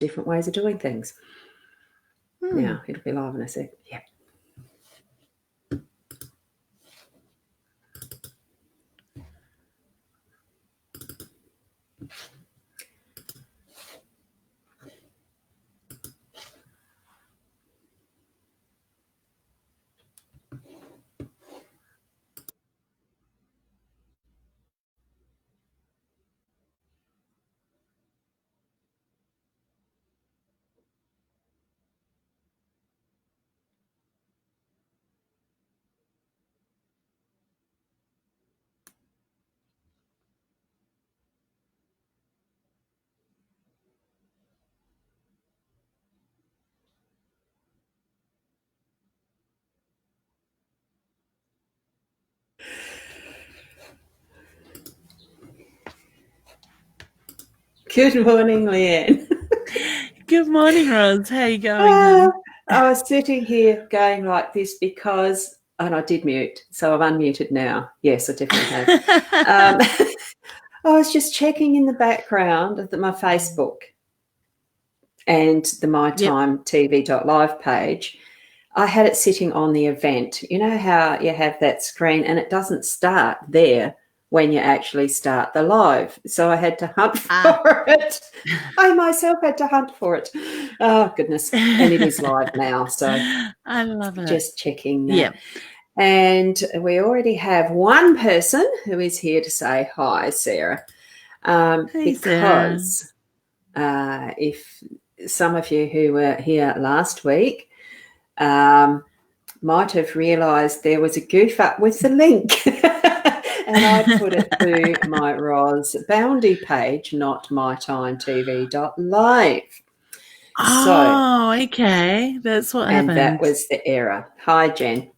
different ways of doing things. Now, it'll be live in a sec. Yeah. Good morning, Leanne. Good morning, Ros. How are you going? I was sitting here going like this because, and I did mute, so I've unmuted now. Yes, I definitely have. I was just checking in the background of my Facebook and the mytimetv.live page. I had it sitting on the event. You know how you have that screen and it doesn't start there when you actually start the live. So I had to hunt for it. I myself had to hunt for it. Oh, goodness. And it is live now. So I love it. Just checking that. Yeah. And we already have one person who is here to say hi, Sarah. Hey, because Sarah. If some of you who were here last week might have realised there was a goof up with the link. And I put it to my Ros Boundy page, not mytimetv.live. Oh, okay. That's what happened. And that was the error. Hi, Jen.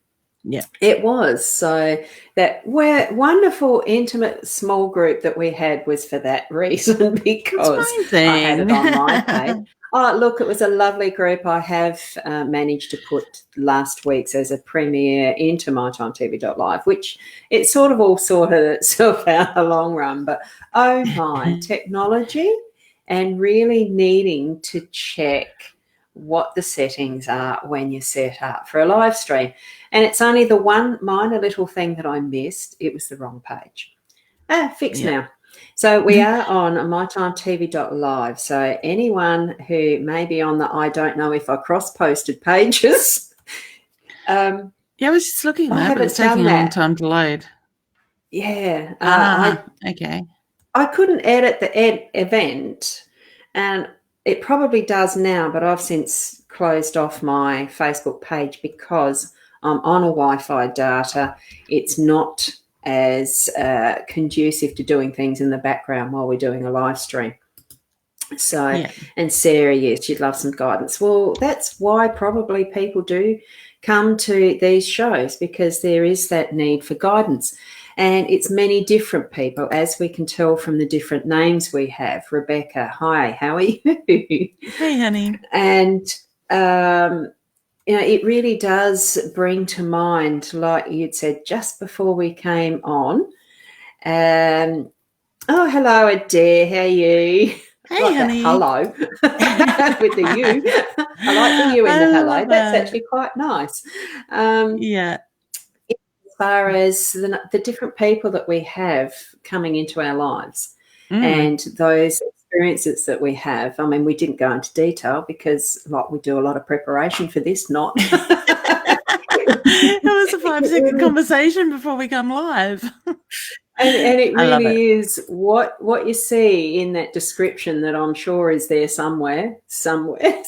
Yeah. It was. So that wonderful, intimate, small group that we had was for that reason, because I had it on my page. Oh, look, it was a lovely group. I have managed to put last week's as a premiere into mytimetv.live, which it sort of all sorted itself out the long run. But, oh, my, technology and really needing to check what the settings are when you set up for a live stream. And it's only the one minor little thing that I missed. It was the wrong page. Fixed now. So we are on mytimetv.live. So anyone who may be on the I don't know if I cross-posted pages. Yeah, I was just looking at that, but it's taking a long time to load. Yeah. Okay. I couldn't edit the event, and it probably does now, but I've since closed off my Facebook page because I'm on a Wi-Fi data. It's not as conducive to doing things in the background while we're doing a live stream. So, and Sarah, yes, you'd love some guidance. Well, that's why probably people do come to these shows, because there is that need for guidance. And it's many different people, as we can tell from the different names we have. Rebecca, hi, how are you? Hey, honey. And, it really does bring to mind, like you'd said just before we came on. Oh, hello, Adair, how are you? Hey, like honey. That hello with the you. I like the you in the hello. That's actually quite nice. Yeah. As far as the different people that we have coming into our lives and those experiences that we have. I mean, we didn't go into detail because we do a lot of preparation for this, not. It was a 5-second conversation before we come live. And it really is what you see in that description that I'm sure is there somewhere. It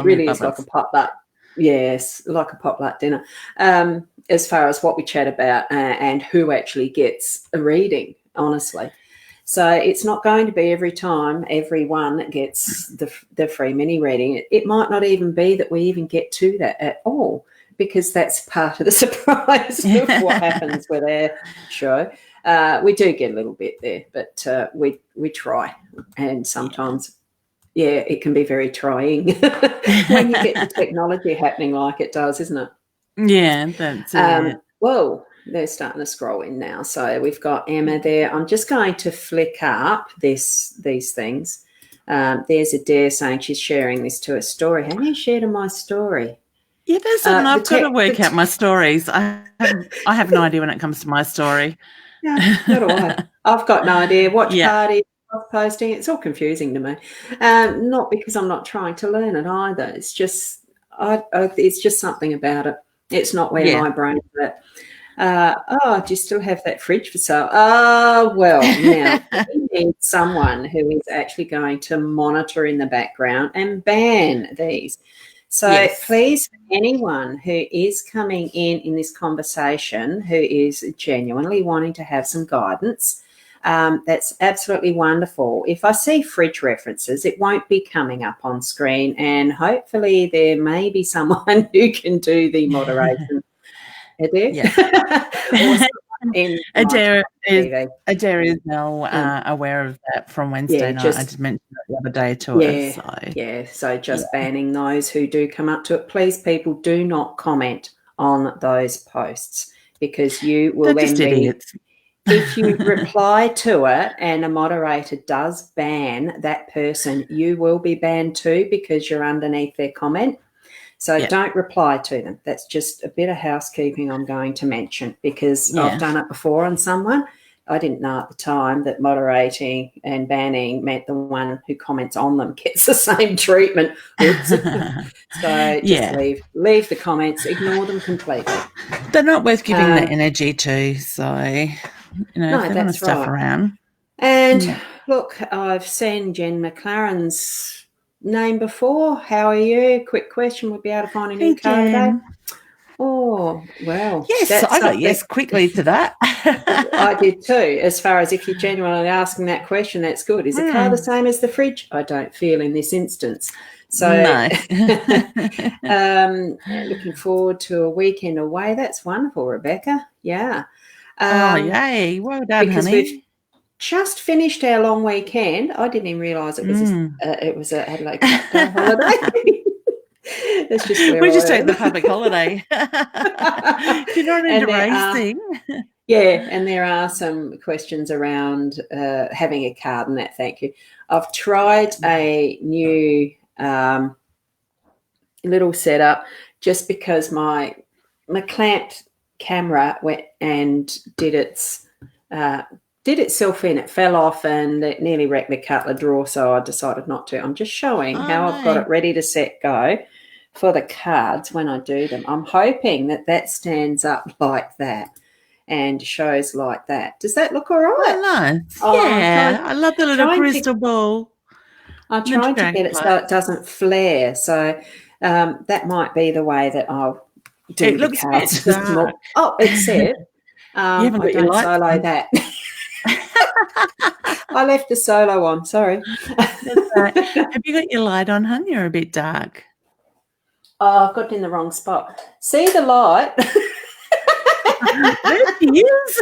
really is like a potluck. Yes, like a potluck dinner. As far as what we chat about and who actually gets a reading, honestly. So it's not going to be every time everyone gets the free mini reading. It might not even be that we even get to that at all, because that's part of the surprise of what happens with our show. We do get a little bit there, but we try. And sometimes, it can be very trying when you get the technology happening like it does, isn't it? Yeah, that's it. Whoa, they're starting to scroll in now. So we've got Emma there. I'm just going to flick up these things There's Adair saying she's sharing this to her story. Have you shared my story? Yeah, there's something I've got to work out my stories. I have no idea when it comes to my story. Yeah, not all. I've got no idea. Watch party, posting. It's all confusing to me. Not because I'm not trying to learn it either. It's just, it's just something about it. It's not where my brain's at. Do you still have that fridge for sale? Well, now we need someone who is actually going to monitor in the background and ban these. So please, anyone who is coming in this conversation who is genuinely wanting to have some guidance, that's absolutely wonderful. If I see fridge references, it won't be coming up on screen, and hopefully there may be someone who can do the moderation. Adair? Yeah. Adair is now aware of that from Wednesday night. I did mention it the other day to her. So just banning those who do come up to it. Please, people, do not comment on those posts, because you will then be idiots. If you reply to it and a moderator does ban that person, you will be banned too, because you're underneath their comment. So don't reply to them. That's just a bit of housekeeping I'm going to mention, because I've done it before on someone. I didn't know at the time that moderating and banning meant the one who comments on them gets the same treatment. So just leave the comments, ignore them completely. They're not worth giving that energy to. So, if they want to stuff around. And look, I've seen Jen McLaren's name before. How are you? Quick question. We'll be able to find a new car today. Oh, well. Yes, I got yes quickly to that. I did too. As far as if you're genuinely asking that question, that's good. Is the car the same as the fridge? I don't feel in this instance. So looking forward to a weekend away. That's wonderful, Rebecca. Yeah. Yay. Well done, honey. We've just finished our long weekend. I didn't even realise it was a Adelaide Cup holiday. That's just we just take the public holiday. You're not into racing. And there are some questions around having a card and that. Thank you. I've tried a new little setup just because my clamped camera went and did itself in. It fell off and it nearly wrecked the cutler drawer, so I decided not to. I'm just showing how I've got it ready to set go for the cards when I do them. I'm hoping that stands up like that and shows like that. Does that look all right? Oh, nice. I love the little crystal ball. I'm trying to get it so it doesn't flare. So that might be the way that I'll do it. Looks cards. It said. You haven't got your light solo that. I left the solo on. Sorry. That's right. Have you got your light on, hon? You're a bit dark. Oh, I've got it in the wrong spot. See the light? There she is.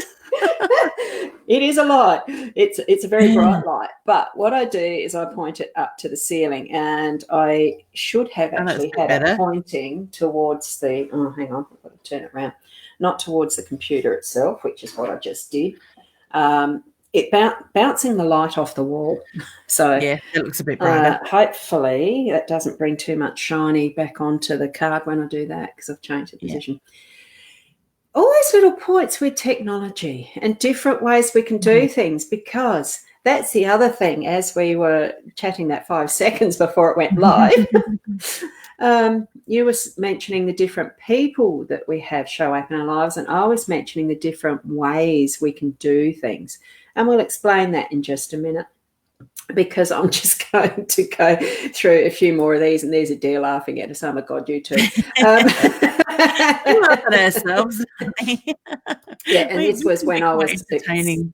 It is a light. It's a very bright light. But what I do is I point it up to the ceiling, and I should have actually had it pointing towards the. Oh, hang on, I've got to turn it around. Not towards the computer itself, which is what I just did. It bouncing the light off the wall. So it looks a bit brighter. Hopefully that doesn't bring too much shiny back onto the card when I do that, because I've changed the position. All those little points with technology and different ways we can do things, because that's the other thing. As we were chatting that 5 seconds before it went live, you were mentioning the different people that we have show up in our lives, and I was mentioning the different ways we can do things. And we'll explain that in just a minute, because I'm just going to go through a few more of these, and there's a deer laughing at us. Oh, my God, you too. We laugh at ourselves. And this was when I was entertaining.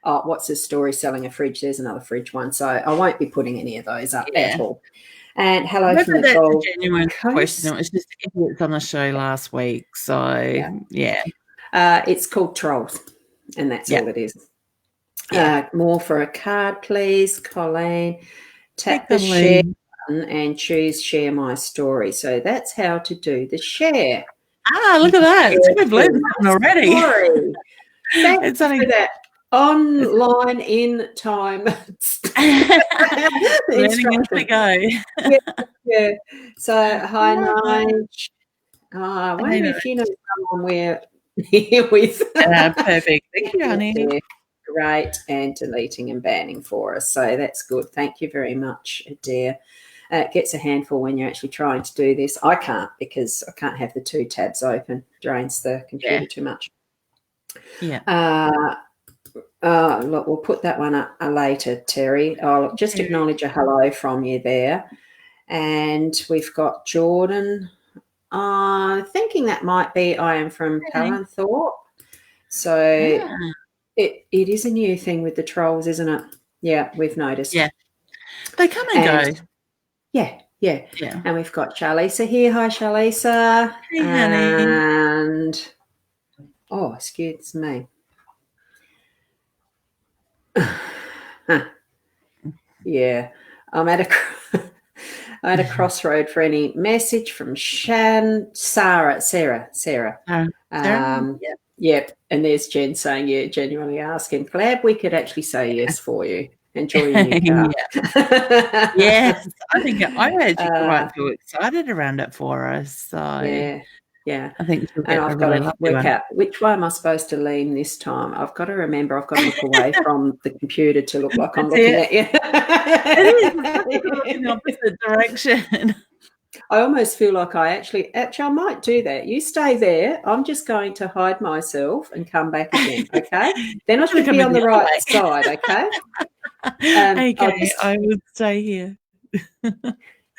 Oh, what's the story selling a fridge? There's another fridge one. So I won't be putting any of those up at all. And hello from the Gold Coast. Genuine question. It was just idiots on the show last week. So, it's called Trolls, and that's all it is. More for a card, please, Colleen. Tap the share button and choose share my story. So that's how to do the share. Look at that. We've learned something already. Thanks for that. online in time. Learning as we go. Yeah. So, hi, Nige. I wonder if you know someone we're here with. Perfect. Thank you, honey. Yeah, great, and deleting and banning for us. So that's good. Thank you very much, Adair. It gets a handful when you're actually trying to do this. I can't because I can't have the 2 tabs open. Drains the computer too much. Yeah. Look, we'll put that one up later, Terry. I'll just acknowledge a hello from you there. And we've got Jordan. Thinking that might be I am from Pallanthorpe. So it is a new thing with the trolls, isn't it? Yeah, we've noticed. Yeah. They come and go. Yeah. And we've got Charlisa here. Hi, Charlisa. Hey, honey. And, excuse me. Yeah, I'm at a crossroad for any message from Sarah. Yep. And there's Jen saying, yeah, genuinely asking. Glad we could actually say yes for you. Enjoy your new car. Yes, I think I actually quite feel excited around it for us. So yeah. I think and I've got to work out which way am I supposed to lean this time. I've got to remember I've got to look away from the computer to look like I'm looking at you. It is in the opposite direction. I almost feel like actually I might do that. You stay there. I'm just going to hide myself and come back again, okay? Then I should be on the right side, okay? Okay, I would stay here.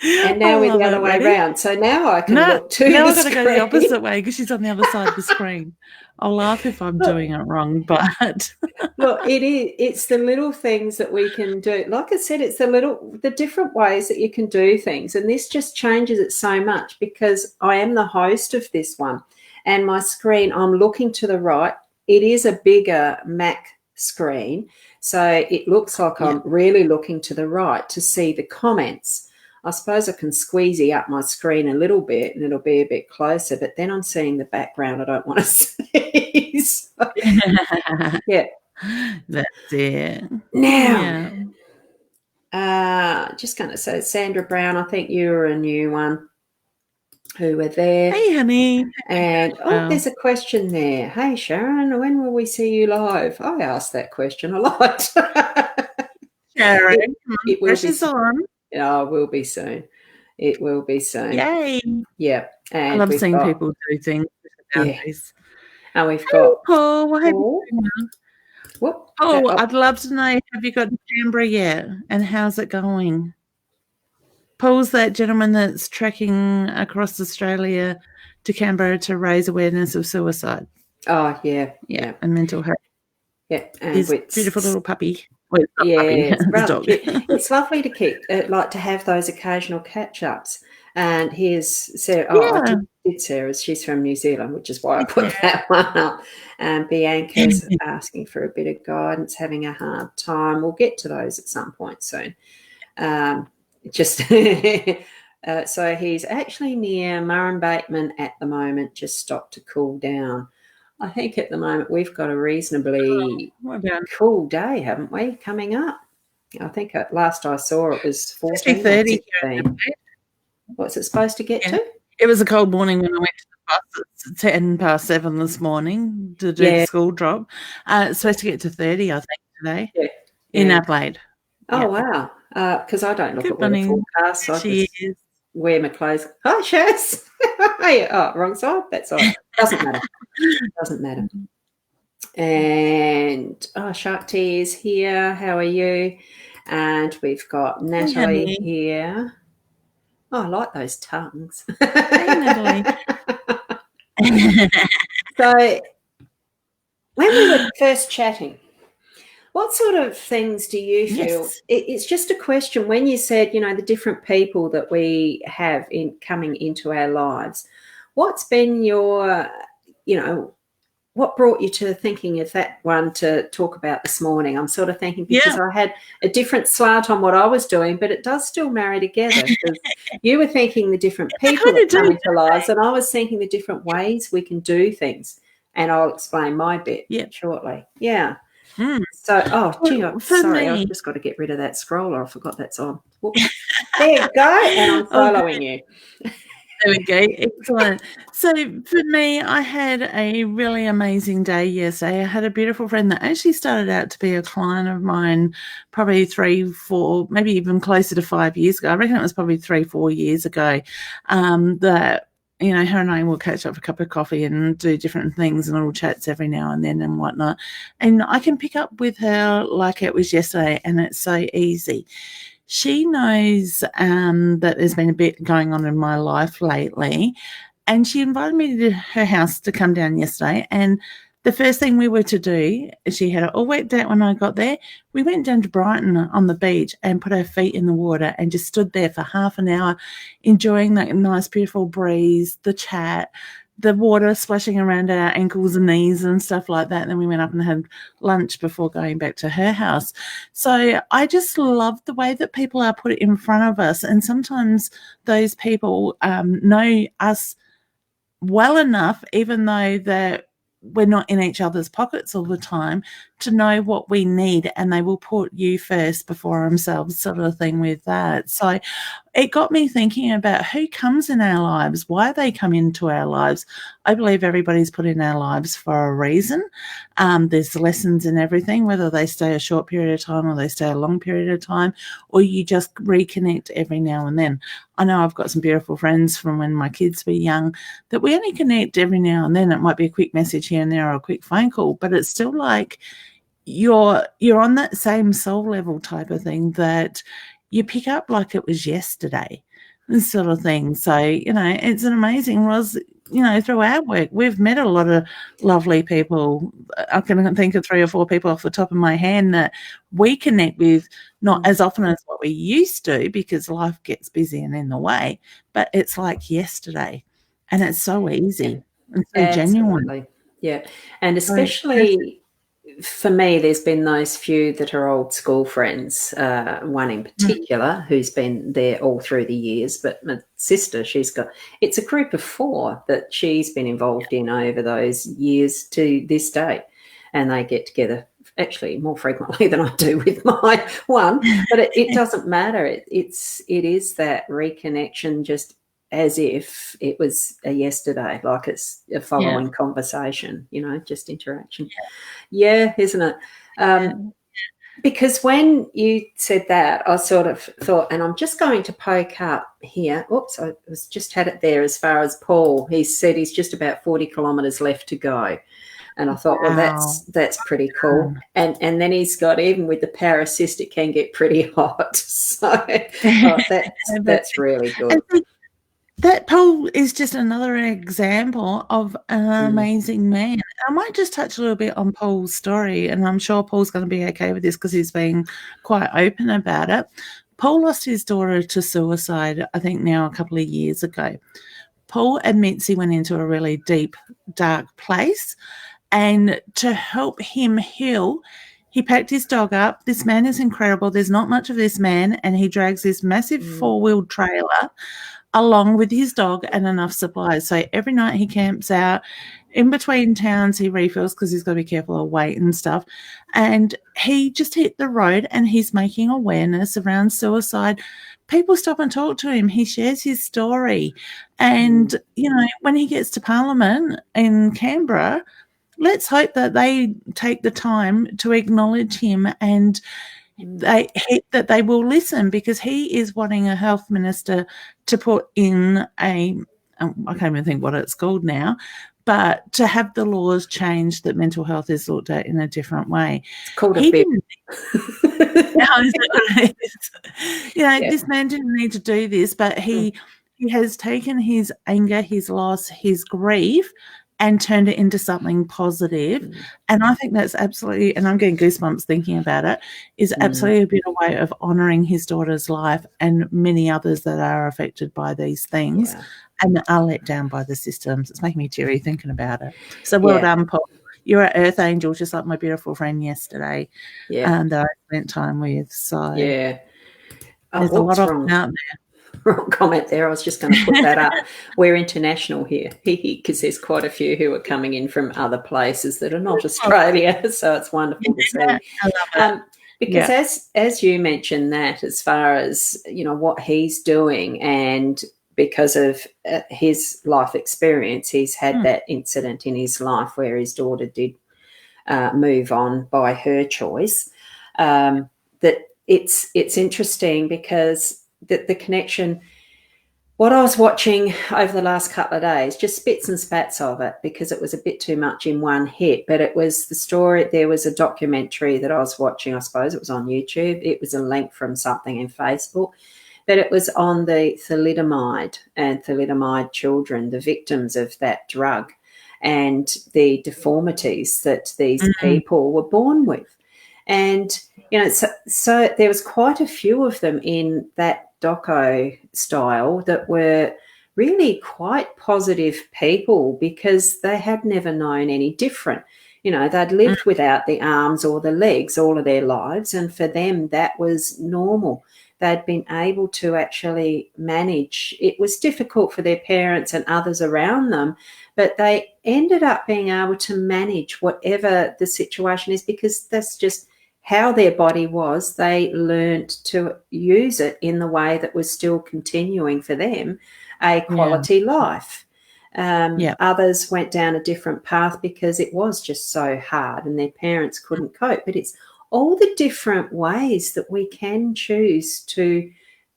And now we're the other way around. So now I can look to the screen. Now I've got to go the opposite way because she's on the other side of the screen. I'll laugh if I'm doing it wrong, but look, it's the little things that we can do. Like I said, it's the different ways that you can do things. And this just changes it so much because I am the host of this one. And my screen, I'm looking to the right. It is a bigger Mac screen. So it looks like I'm really looking to the right to see the comments. I suppose I can squeezy up my screen a little bit and it'll be a bit closer, but then I'm seeing the background I don't want to see. So, yeah. That's it. Now, just going to say, Sandra Brown, I think you were a new one who were there. Hey, honey. And, there's a question there. Hey, Sharon, when will we see you live? I asked that question a lot. Sharon, it will be on. Oh, it will be soon. It will be soon. Yay. Yeah. And I love seeing people do things nowadays. And we've got Paul. What? I'd love to know, have you got to Canberra yet? And how's it going? Paul's that gentleman that's trekking across Australia to Canberra to raise awareness of suicide. Oh, yeah. And mental health. Yeah. And his beautiful little puppy. Well, it's lovely to keep to have those occasional catch-ups. And here's Sarah. I did Sarah's. She's from New Zealand, which is why I put that one up. And Bianca's asking for a bit of guidance, having a hard time. We'll get to those at some point soon. So he's actually near Murrumbateman at the moment, just stopped to cool down. I think at the moment we've got a reasonably cool day, haven't we, coming up? I think last I saw it was 14 or 16. What's it supposed to get to? It was a cold morning when I went to the bus at 7:10 this morning to do the school drop. It's supposed to get to 30, I think, today in Adelaide. Oh, wow. Because I don't look at weather forecasts. I just wear my clothes. Hi, Shaz. Wrong side. That side. Doesn't matter. And Shark Tea is here. How are you? And we've got Natalie here. Oh, I like those tongues. Hey, Natalie. So when we were first chatting, what sort of things do you feel? It's just a question. When you said, the different people that we have coming into our lives, what's been your, what brought you to thinking of that one to talk about this morning? I'm sort of thinking because I had a different slant on what I was doing, but it does still marry together because you were thinking the different people that come into lives and I was thinking the different ways we can do things. And I'll explain my bit shortly. Yeah. So, gee, I'm sorry, I've just got to get rid of that scroller. I forgot that's on. Whoops. There you go, and I'm following you. There we go. Excellent. So for me, I had a really amazing day yesterday. I had a beautiful friend that actually started out to be a client of mine probably 3, 4, maybe even closer to 5 years ago. I reckon it was probably 3, 4 years ago that her and I will catch up for a cup of coffee and do different things and little chats every now and then and whatnot. And I can pick up with her like it was yesterday, and it's so easy. She knows that there's been a bit going on in my life lately, and she invited me to her house to come down yesterday. And the first thing we were to do, she had it all worked out when I got there. We went down to Brighton on the beach and put our feet in the water and just stood there for half an hour, enjoying that nice, beautiful breeze, the chat, the water splashing around our ankles and knees and stuff like that. And then we went up and had lunch before going back to her house. So I just love the way that people are put in front of us. And sometimes those people know us well enough, even though we're not in each other's pockets all the time, to know what we need, and they will put you first before themselves, sort of thing with that. So it got me thinking about who comes in our lives, why they come into our lives. I believe everybody's put in our lives for a reason. There's lessons in everything, whether they stay a short period of time or they stay a long period of time, or you just reconnect every now and then. I know I've got some beautiful friends from when my kids were young that we only connect every now and then. It might be a quick message here and there or a quick phone call, but it's still like you're on that same soul level type of thing that you pick up like it was yesterday, this sort of thing. So, it's an amazing, Ros, through our work, we've met a lot of lovely people. I can think of 3 or 4 people off the top of my hand that we connect with, not as often as what we used to because life gets busy and in the way, but it's like yesterday, and it's so easy and so genuine. Yeah, and especially for me, there's been those few that are old school friends, one in particular who's been there all through the years, but my sister, it's a group of 4 that she's been involved in over those years to this day, and they get together actually more frequently than I do with my one, but it doesn't matter. It is that reconnection, just as if it was a yesterday, like it's a following conversation, just interaction. Yeah, isn't it? Because when you said that, I sort of thought, and I'm just going to poke up here. Oops, I just had it there as far as Paul. He said he's just about 40 kilometres left to go. And I thought, well, that's pretty cool. And then he's got, even with the power assist, it can get pretty hot. So that's really good. That Paul is just another example of an amazing man. I might just touch a little bit on Paul's story, and I'm sure Paul's going to be okay with this because he's being quite open about it. Paul lost his daughter to suicide, I think now a couple of years ago. Paul admits he went into a really deep, dark place, and to help him heal, he packed his dog up. This man is incredible. There's not much of this man, and he drags this massive 4-wheeled trailer along with his dog and enough supplies. So every night he camps out. In between towns, he refills because he's got to be careful of weight and stuff. And he just hit the road, and he's making awareness around suicide. People stop and talk to him. He shares his story. And, when he gets to Parliament in Canberra, let's hope that they take the time to acknowledge him and that they will listen, because he is wanting a health minister to put in I can't even think what it's called now, but to have the laws changed that mental health is looked at in a different way. It's called a bit. This man didn't need to do this, but he has taken his anger, his loss, his grief, and turned it into something positive. And I think that's absolutely, and I'm getting goosebumps thinking about it, is absolutely a better way of honouring his daughter's life and many others that are affected by these things and are let down by the systems. It's making me teary thinking about it. So well done, Paul. You're an earth angel, just like my beautiful friend yesterday that I spent time with. So there's a lot of them out there. wrong comment there. I was just going to put that up. We're international here, because there's quite a few who are coming in from other places that are not Australia. So it's wonderful to see. I love it. Because as you mentioned that, as far as, what he's doing, and because of his life experience, he's had that incident in his life where his daughter did move on by her choice. That it's interesting because the connection. What I was watching over the last couple of days, just spits and spats of it, because it was a bit too much in one hit, but it was the story. There was a documentary that I was watching, I suppose it was on YouTube. It was a link from something in Facebook, but it was on the thalidomide and thalidomide children, the victims of that drug, and the deformities that these people were born with. And, so there was quite a few of them in that doco style that were really quite positive people, because they had never known any different. They'd lived without the arms or the legs all of their lives, and for them that was normal. They'd been able to actually manage. It was difficult for their parents and others around them, but they ended up being able to manage whatever the situation is, because that's just how their body was. They learned to use it in the way that was still continuing for them a quality life. Others went down a different path because it was just so hard and their parents couldn't cope. But it's all the different ways that we can choose to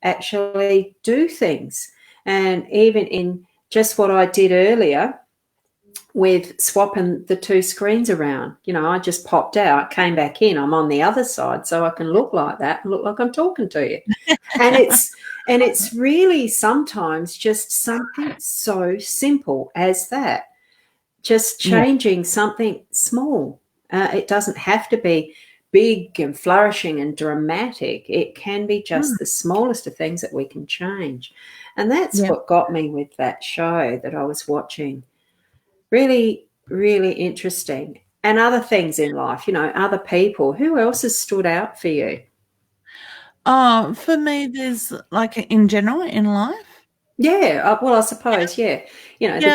actually do things. And even in just what I did earlier with swapping the two screens around, I just popped out, came back in, I'm on the other side, so I can look like that and look like I'm talking to you. And it's really sometimes just something so simple as that, just changing something small. It doesn't have to be big and flourishing and dramatic. It can be just the smallest of things that we can change. And that's what got me with that show that I was watching. Really, really interesting. And other things in life, other people. Who else has stood out for you? Oh, for me, there's like in general in life. Yeah, well, I suppose, the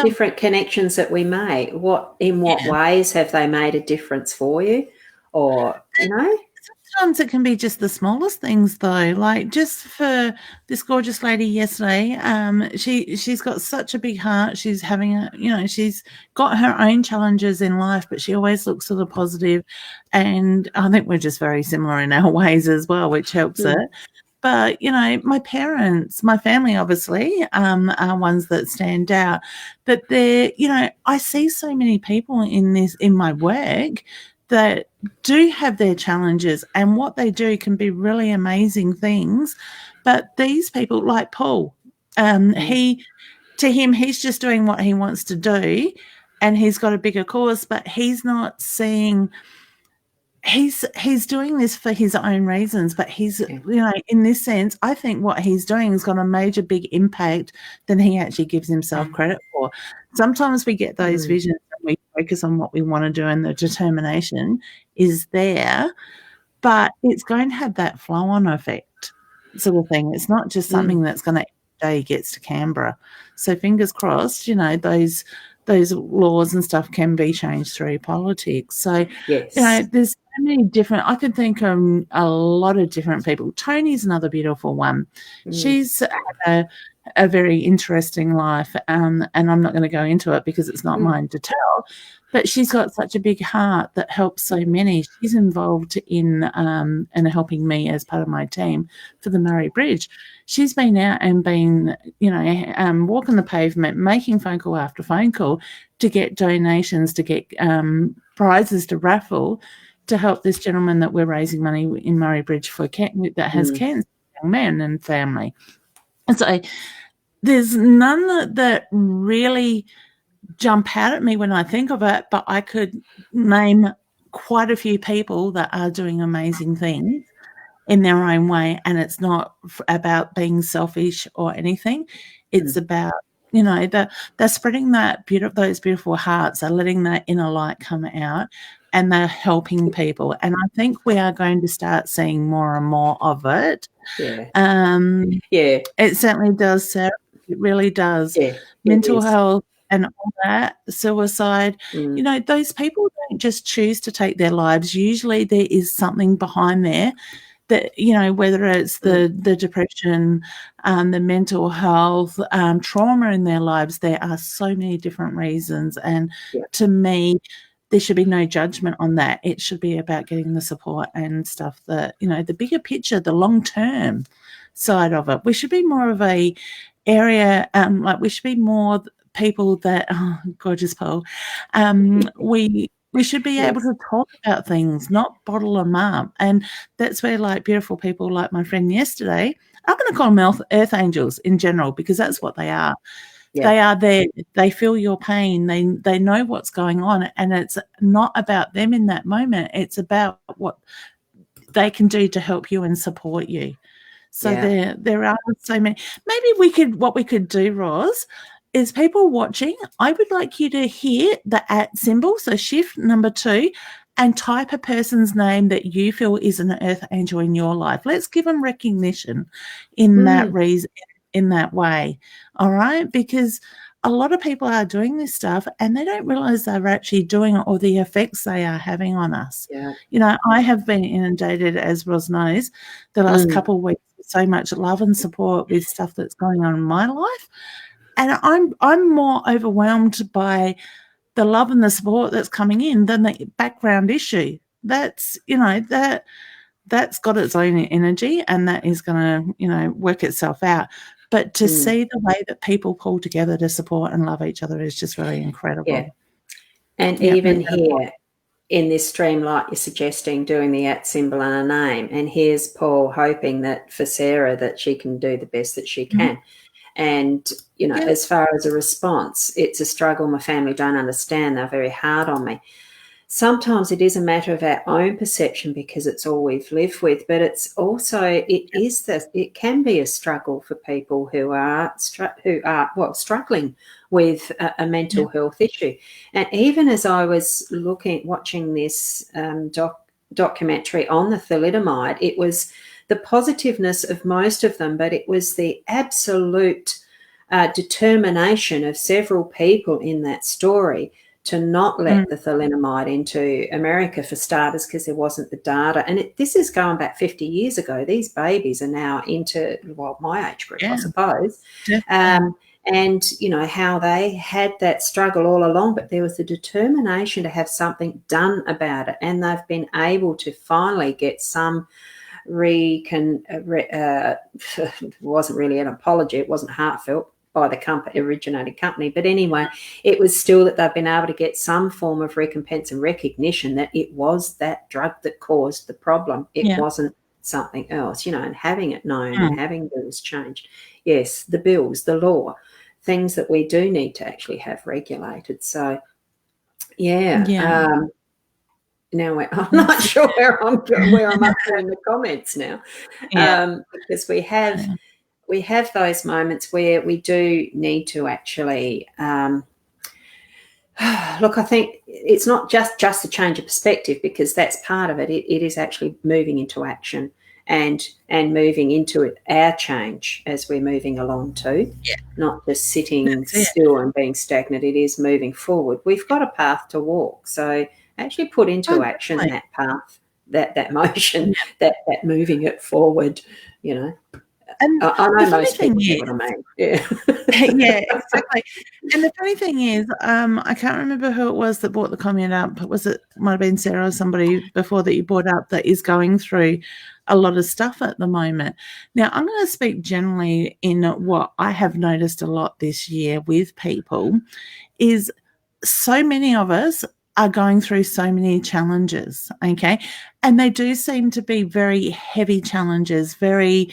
different connections that we make. In what ways have they made a difference for you? Or, Sometimes it can be just the smallest things, though. Like just for this gorgeous lady yesterday, she's got such a big heart. She's having she's got her own challenges in life, but she always looks to the positive. And I think we're just very similar in our ways as well, which helps it. But, my parents, my family, obviously, are ones that stand out. But I see so many people in my work that do have their challenges, and what they do can be really amazing things. But these people, like Paul, he's just doing what he wants to do, and he's got a bigger cause, but he's not seeing. He's doing this for his own reasons, but he's, in this sense, I think what he's doing has got a major big impact than he actually gives himself credit for. Sometimes we get those visions and we focus on what we want to do, and the determination is there, but it's going to have that flow-on effect sort of thing. It's not just something that's going to day gets to Canberra. So fingers crossed, those laws and stuff can be changed through politics. So, there's so many different, I could think of a lot of different people. Tony's another beautiful one. She's had a very interesting life, and I'm not going to go into it because it's not mine to tell, but she's got such a big heart that helps so many. She's involved in and helping me as part of my team for the Murray Bridge. She's been out and been, walking the pavement, making phone call after phone call to get donations, to get prizes to raffle to help this gentleman that we're raising money in Murray Bridge for that has cancer, young man and family. And so there's none that really jump out at me when I think of it, but I could name quite a few people that are doing amazing things in their own way, and it's not about being selfish or anything. It's about, they're spreading those beautiful hearts, they're letting that inner light come out, and they're helping people. And I think we are going to start seeing more and more of it Yeah. Yeah. It certainly does, Sarah. It really does. Yeah. Mental health and all that, suicide, those people don't just choose to take their lives. Usually there is something behind there that, whether it's the depression, the mental health, trauma in their lives, there are so many different reasons. And to me, there should be no judgment on that. It should be about getting the support and stuff that, the bigger picture, the long-term side of it. We should be more of a area, we should be more people that, gorgeous Paul, we should be able to talk about things, not bottle them up. And that's where, beautiful people like my friend yesterday, I'm going to call them earth angels in general, because that's what they are. Yeah. They are there. They feel your pain. They know what's going on, and it's not about them in that moment. It's about what they can do to help you and support you. So there are so many. Maybe what we could do, Ros, is people watching, I would like you to hear the @ symbol, so shift number 2, and type a person's name that you feel is an earth angel in your life. Let's give them recognition in that reason, in that way. All right? Because a lot of people are doing this stuff and they don't realize they're actually doing it, or the effects they are having on us. Yeah. I have been inundated, as Ros knows, the last couple of weeks with so much love and support with stuff that's going on in my life. And I'm more overwhelmed by the love and the support that's coming in than the background issue. That's, that's got its own energy, and that is going to, work itself out. But to see the way that people pull together to support and love each other is just really incredible. Yeah. And even here in this stream, like you're suggesting, doing the @ symbol and a name, and here's Paul hoping that for Sarah that she can do the best that she can. And, as far as a response, it's a struggle my family don't understand. They're very hard on me. Sometimes it is a matter of our own perception because it's all we've lived with, but it's also, it can be a struggle for people who are struggling with a mental health issue. And even as I was watching this documentary on the thalidomide, it was the positiveness of most of them, but it was the absolute determination of several people in that story to not let the thalidomide into America, for starters, because there wasn't the data. And this is going back 50 years ago. These babies are now into, my age group, I suppose. And, how they had that struggle all along, but there was the determination to have something done about it. And they've been able to finally get some it wasn't really an apology. It wasn't heartfelt by the originating company. But anyway, it was still that they've been able to get some form of recompense and recognition that it was that drug that caused the problem. It wasn't something else, and having it known and having bills changed. Yes, the bills, the law, things that we do need to actually have regulated. So, now I'm not sure where I'm up to in the comments now, because we have those moments where we do need to actually look. I think it's not just a change of perspective, because that's part of it. It is actually moving into action and moving into our change as we're moving along too. Not just sitting still and being stagnant. It is moving forward. We've got a path to walk, so actually put into action that path, that motion, that moving it forward, And I know most people know what I mean. Yeah. Yeah, exactly. And the funny thing is, I can't remember who it was that brought the comment up, but might have been Sarah or somebody before that you brought up, that is going through a lot of stuff at the moment. Now, I'm going to speak generally in what I have noticed a lot this year with people is so many of us are going through so many challenges, okay? And they do seem to be very heavy challenges, very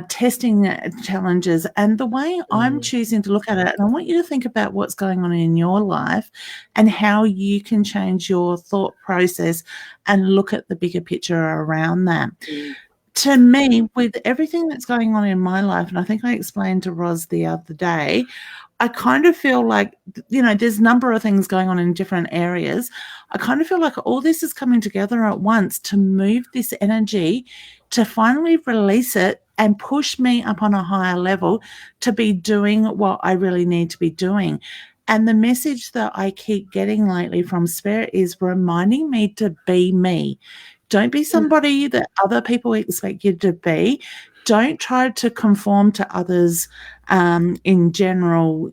testing challenges. And the way I'm choosing to look at it, and I want you to think about what's going on in your life and how you can change your thought process and look at the bigger picture around that. To me, with everything that's going on in my life, and I think I explained to Ros the other day, I kind of feel like, there's a number of things going on in different areas. I kind of feel like all this is coming together at once to move this energy to finally release it and push me up on a higher level to be doing what I really need to be doing. And the message that I keep getting lately from Spirit is reminding me to be me. Don't be somebody that other people expect you to be. Don't try to conform to others in general,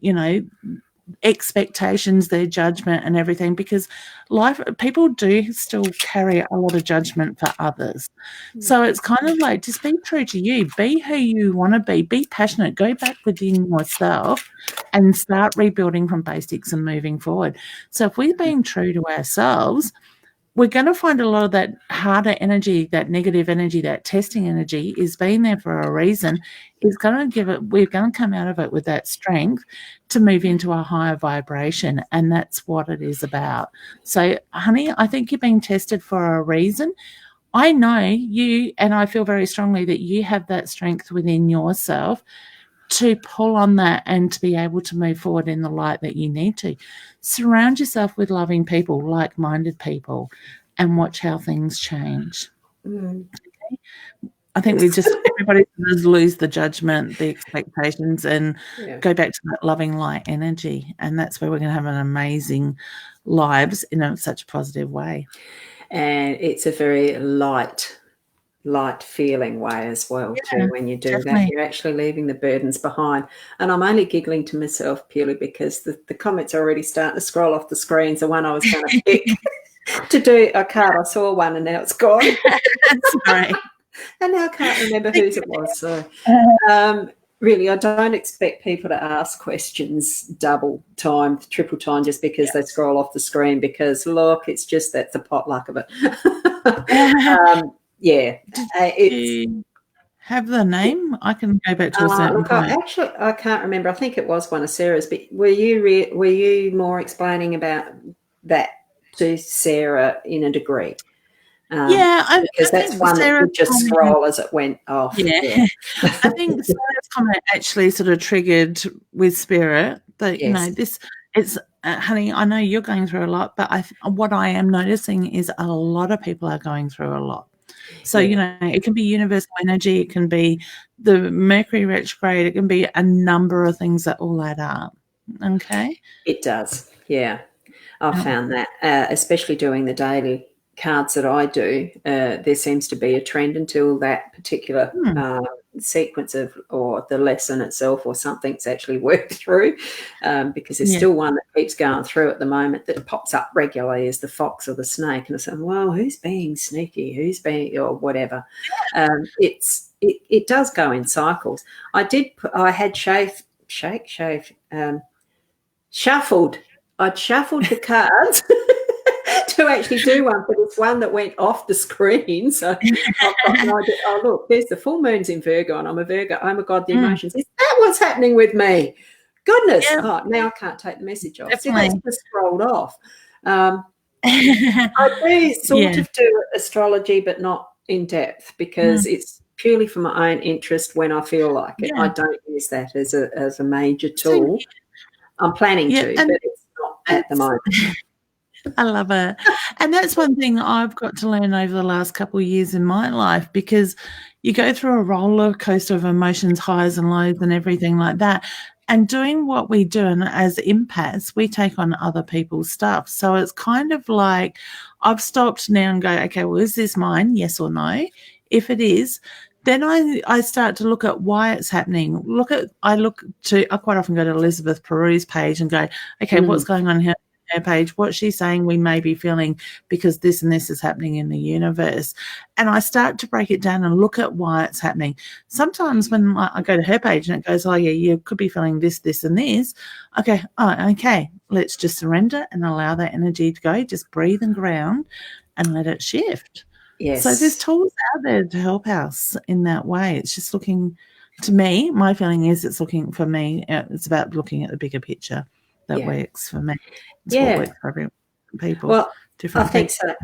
expectations, their judgment and everything, because people do still carry a lot of judgment for others. So it's kind of like, just be true to you, be who you want to be passionate, go back within yourself and start rebuilding from basics and moving forward. So if we're being true to ourselves, we're going to find a lot of that harder energy, that negative energy, that testing energy is being there for a reason. We're going to come out of it with that strength to move into a higher vibration. And that's what it is about. So, honey, I think you're being tested for a reason. I know you, and I feel very strongly that you have that strength within yourself to pull on that and to be able to move forward in the light that you need to. Surround yourself with loving people, like-minded people, and watch how things change. Okay? I think everybody does lose the judgment, the expectations, and go back to that loving light energy. And that's where we're going to have an amazing lives in such a positive way. And it's a very light feeling way as well, too. When you do that, you're actually leaving the burdens behind. And I'm only giggling to myself purely because the comments are already starting to scroll off the screens. The one I was going to pick to do a card, I saw one and now it's gone. That's great. And now I can't remember whose it was. So really, I don't expect people to ask questions double time, triple time just because they scroll off the screen, because look, it's just that's the potluck of it. You have the name? I can go back to a certain point. I can't remember. I think it was one of Sarah's. But were you more explaining about that to Sarah in a degree? Because that's one that would just scroll as it went off. Yeah. I think Sarah's comment actually sort of triggered with Spirit that it's honey, I know you're going through a lot, but what I am noticing is a lot of people are going through a lot. So, it can be universal energy, it can be the Mercury retrograde, it can be a number of things that all add up. Okay? It does, yeah. I found that, especially doing the daily cards that I do, there seems to be a trend until that particular sequence or the lesson itself or something's actually worked through, because there's still one that keeps going through at the moment that pops up regularly as the fox or the snake, and I say, well, who's being sneaky, who's being, or whatever. It does go in cycles. I had shuffled. I'd shuffled the cards to actually do one for this one that went off the screen. So I've got no idea. Oh, look, there's the full moon's in Virgo, and I'm a Virgo. Oh, my God, the emotions. Is that what's happening with me? Goodness. Yeah. Oh, now I can't take the message off. See, that's just scrolled off. I do sort of do astrology, but not in depth, because it's purely for my own interest when I feel like it. I don't use that as a major tool. I'm planning to, but it's not at the moment. I love it. And that's one thing I've got to learn over the last couple of years in my life, because you go through a roller coaster of emotions, highs and lows and everything like that. And doing what we do, and as empaths, we take on other people's stuff. So it's kind of like I've stopped now and go, okay, well, is this mine? Yes or no? If it is, then I start to look at why it's happening. I quite often go to Elizabeth Peru's page and go, okay, what's going on here? Her page, what she's saying we may be feeling because this and this is happening in the universe. And I start to break it down and look at why it's happening. Sometimes when I go to her page and it goes, oh, yeah, you could be feeling this, this, and this. Okay, let's just surrender and allow that energy to go. Just breathe and ground and let it shift. Yes. So there's tools out there to help us in that way. It's just looking, to me, my feeling is it's looking for me, it's about looking at the bigger picture that works for me. It's what works for every people. Well, I think so.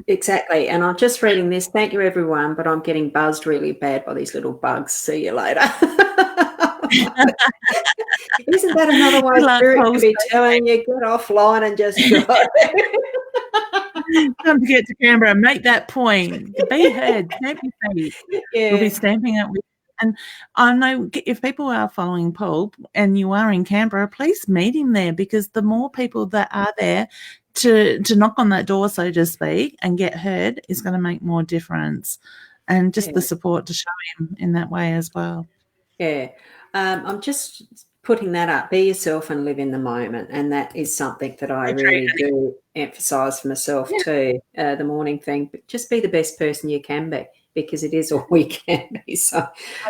Exactly. And I'm just reading this. Thank you, everyone, but I'm getting buzzed really bad by these little bugs. See you later. Isn't that another way Spirit to be telling you, get offline and just go? Time to get to Canberra. Make that point. Be heard. Stamp your feet. Yeah. We'll be stamping it with. And I know if people are following Paul and you are in Canberra, please meet him there, because the more people that are there to knock on that door, so to speak, and get heard is going to make more difference. And just the support to show him in that way as well. Yeah. I'm just putting that up. Be yourself and live in the moment. And that is something that I really do emphasize for myself too, the morning thing. But just be the best person you can be, because it is all we can be. So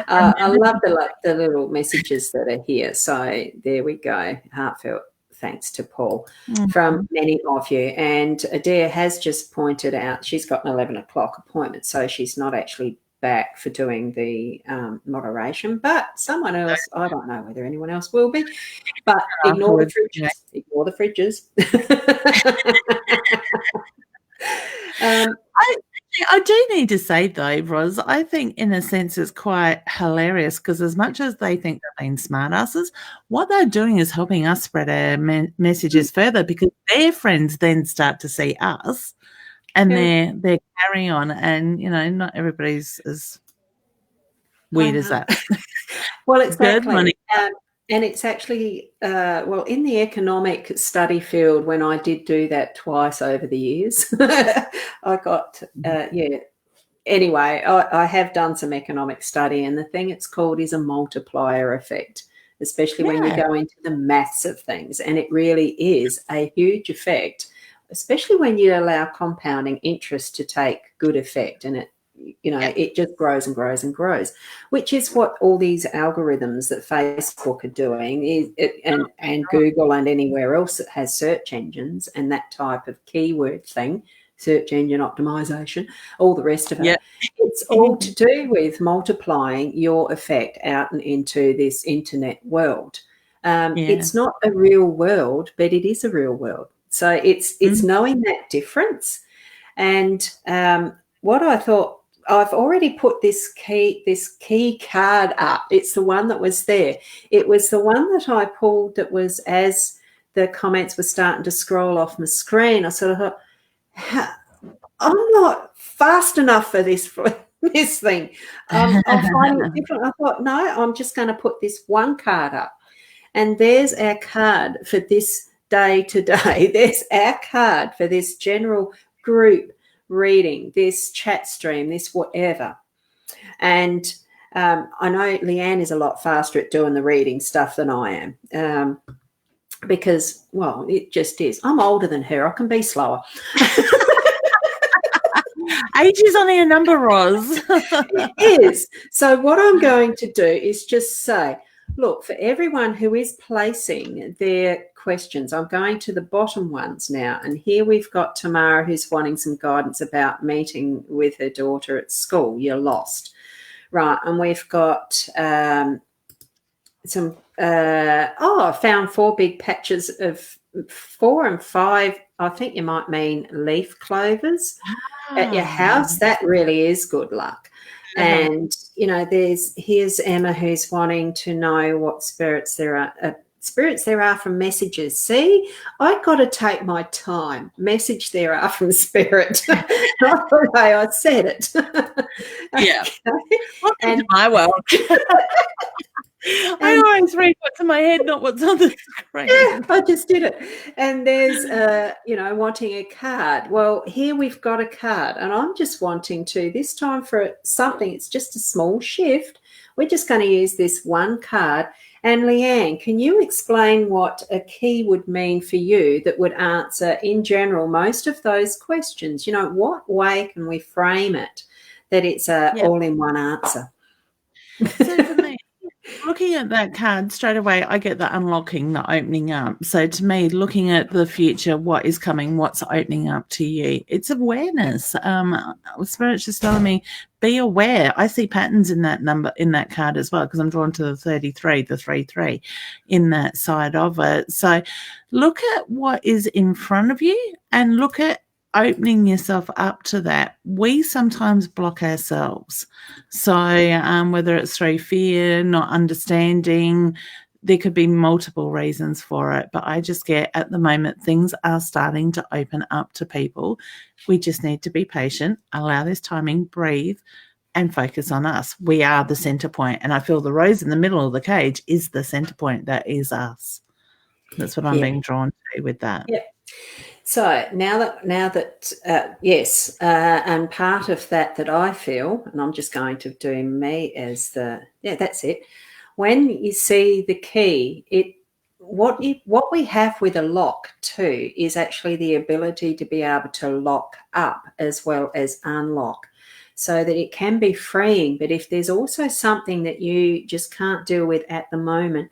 I love the little messages that are here. So there we go. Heartfelt thanks to Paul from many of you. And Adair has just pointed out she's got an 11 o'clock appointment, so she's not actually back for doing the moderation, but someone else, I don't know whether anyone else will be, but ignore the fridges. Ignore the fridges. I do need to say, though, Ros, I think in a sense it's quite hilarious, because as much as they think they're being smartasses, what they're doing is helping us spread our messages further, because their friends then start to see us and they carry on. And, not everybody's as weird as that. Well, exactly. And it's actually, in the economic study field, when I did do that twice over the years, I got, Anyway, I have done some economic study, and the thing it's called is a multiplier effect, especially when you go into the maths of things. And it really is a huge effect, especially when you allow compounding interest to take good effect. And it just grows and grows and grows, which is what all these algorithms that Facebook are doing and Google and anywhere else that has search engines and that type of keyword thing, search engine optimization, all the rest of it. It's all to do with multiplying your effect out and into this internet world. It's not a real world, but it is a real world. So it's knowing that difference. And what I thought, I've already put this key card up. It's the one that was there. It was the one that I pulled that was as the comments were starting to scroll off my screen. I sort of thought, I'm not fast enough for this thing. I'm finding it different. I thought, no, I'm just going to put this one card up. And there's our card for this day today. There's our card for this general group reading, this chat stream, this whatever. And I know Leanne is a lot faster at doing the reading stuff than I am, because, well, it just is. I'm older than her. I can be slower. Age is only a number, Ros. It is. So what I'm going to do is just say, look, for everyone who is placing their questions, I'm going to the bottom ones now. And here we've got Tamara, who's wanting some guidance about meeting with her daughter at school. You're lost. Right. And we've got I found 4 big patches of 4 and 5. I think you might mean leaf clovers at your house. That really is good luck. And, here's Emma, who's wanting to know what spirits there are from messages. See, I got to take my time. Message there are from spirit. Not the way I said it. Yeah. Welcome to my world. I always read what's in my head, not what's on the screen. Yeah, I just did it. And there's, wanting a card. Well, here we've got a card, and I'm just wanting to, this time for something, it's just a small shift. We're just going to use this one card. And Leanne, can you explain what a key would mean for you that would answer, in general, most of those questions? What way can we frame it that it's all-in-one answer? So for me, looking at that card straight away, I get the unlocking, the opening up. So to me, looking at the future, what is coming, what's opening up to you, it's awareness. Spirit's just telling me, be aware. I see patterns in that number, in that card as well, because I'm drawn to the 33, the 3-3 in that side of it. So look at what is in front of you and look at opening yourself up to that. We sometimes block ourselves. So whether it's through fear, not understanding, there could be multiple reasons for it, but I just get at the moment things are starting to open up to people. We just need to be patient, allow this timing, breathe, and focus on us. We are the center point, and I feel the rose in the middle of the cage is the center point. That is us. That's what I'm being drawn to with that. Yeah. So now that yes, and part of that I feel, and I'm just going to do me as that's it. When you see the key, what we have with a lock too is actually the ability to be able to lock up as well as unlock, so that it can be freeing. But if there's also something that you just can't deal with at the moment,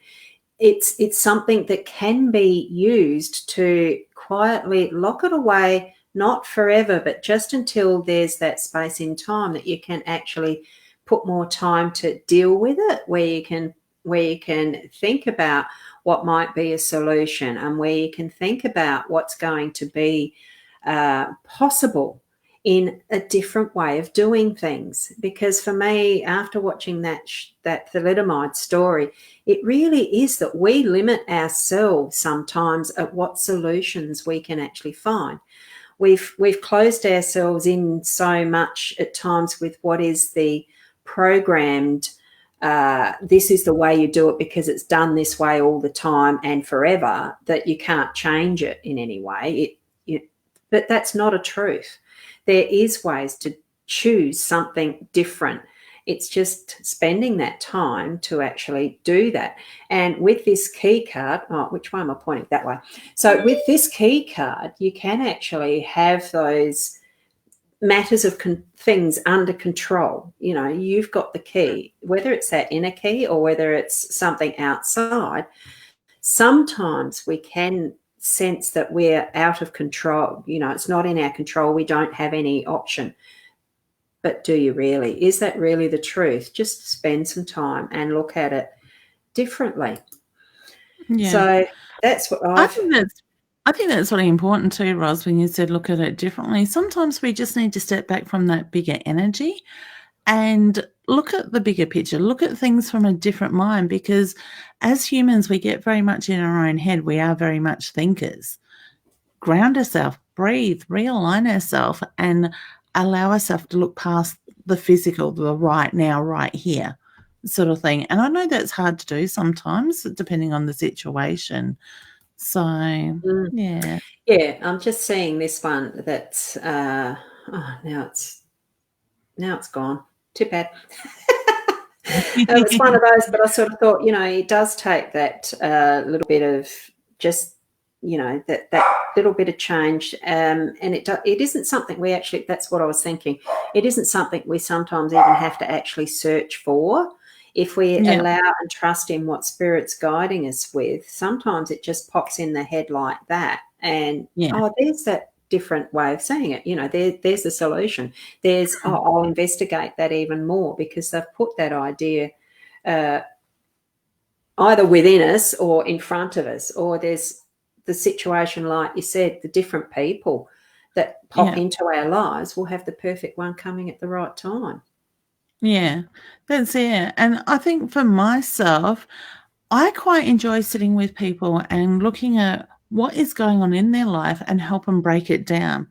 it's something that can be used to quietly lock it away, not forever, but just until there's that space in time that you can actually put more time to deal with it, where you can think about what might be a solution, and where you can think about what's going to be possible in a different way of doing things. Because for me, after watching that thalidomide story, it really is that we limit ourselves sometimes at what solutions we can actually find. We've closed ourselves in so much at times with what is the programmed, this is the way you do it because it's done this way all the time and forever, that you can't change it in any way. But that's not a truth. There is ways to choose something different. It's just spending that time to actually do that. And with this key card, which way am I pointing? That way. So with this key card, you can actually have those matters of things under control. You know, you've got the key, whether it's that inner key or whether it's something outside. Sometimes we can sense that we're out of control. You know, it's not in our control. We don't have any option. But do you really? Is that really the truth? Just spend some time and look at it differently. Yeah. So that's what I think that's really important too, Ros, when you said look at it differently. Sometimes we just need to step back from that bigger energy and look at the bigger picture, look at things from a different mind, because as humans, we get very much in our own head. We are very much thinkers. Ground ourselves, breathe, realign ourselves, and allow ourselves to look past the physical, the right now, right here sort of thing. And I know that's hard to do sometimes, depending on the situation. So, yeah. Yeah, I'm just seeing this one that's, now it's gone. Too bad. It was one of those, but I sort of thought, you know, it does take that little bit of just, you know, that little bit of change, and it isn't something we actually. That's what I was thinking. It isn't something we sometimes even have to actually search for. If we allow and trust in what Spirit's guiding us with, sometimes it just pops in the head like that, and there's that different way of saying it. You know, there's the solution. There's I'll investigate that even more, because they've put that idea either within us or in front of us, or there's the situation, like you said, the different people that pop into our lives will have the perfect one coming at the right time. Yeah, that's it. And I think for myself, I quite enjoy sitting with people and looking at what is going on in their life and help them break it down.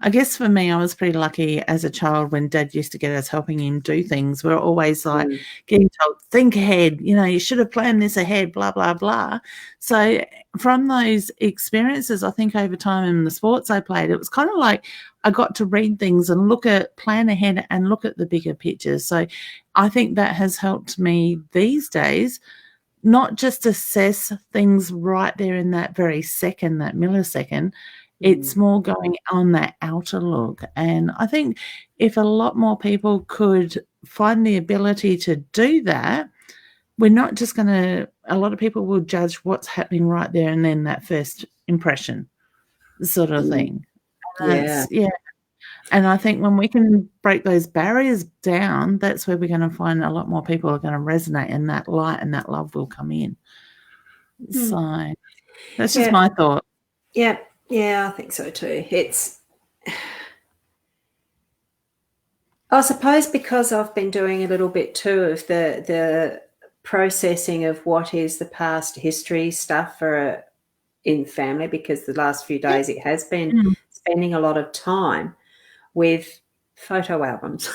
I guess for me, I was pretty lucky as a child when Dad used to get us helping him do things. We're always like getting told, think ahead, you know, you should have planned this ahead, blah, blah, blah. So from those experiences, I think over time in the sports I played, it was kind of like I got to read things and plan ahead and look at the bigger pictures. So I think that has helped me these days not just assess things right there in that very second, that millisecond. It's more going on that outer look. And I think if a lot more people could find the ability to do that, we're not just going to, a lot of people will judge what's happening right there and then, that first impression sort of thing. And and I think when we can break those barriers down, that's where we're going to find a lot more people are going to resonate, and that light and that love will come in. So that's just my thought. Yeah, I think so too. It's, I suppose, because I've been doing a little bit too of the processing of what is the past history stuff for in family, because the last few days it has been spending a lot of time with photo albums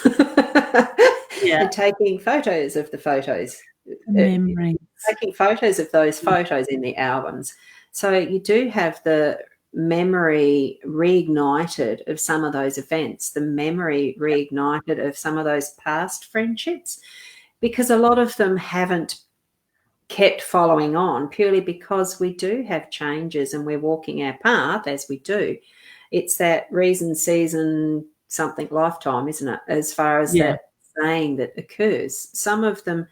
and taking photos of the photos, memories, taking photos of those photos in the albums. So you do have the memory reignited of some of those events, the memory reignited of some of those past friendships, because a lot of them haven't kept following on purely because we do have changes and we're walking our path as we do. It's that reason, season, something lifetime, isn't it? As far as that saying that occurs. Some of them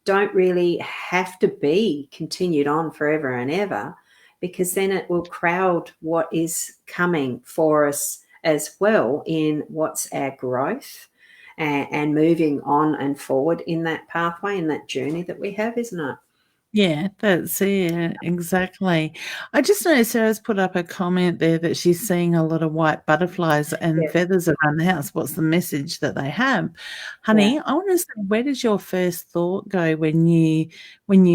don't really have to be continued on forever and ever, because then it will crowd what is coming for us as well in what's our growth and moving on and forward in that pathway, in that journey that we have, isn't it? Yeah, that's it. Exactly. I just noticed Sarah's put up a comment there that she's seeing a lot of white butterflies and feathers around the house. What's the message that they have? Honey, I want to say, where does your first thought go when you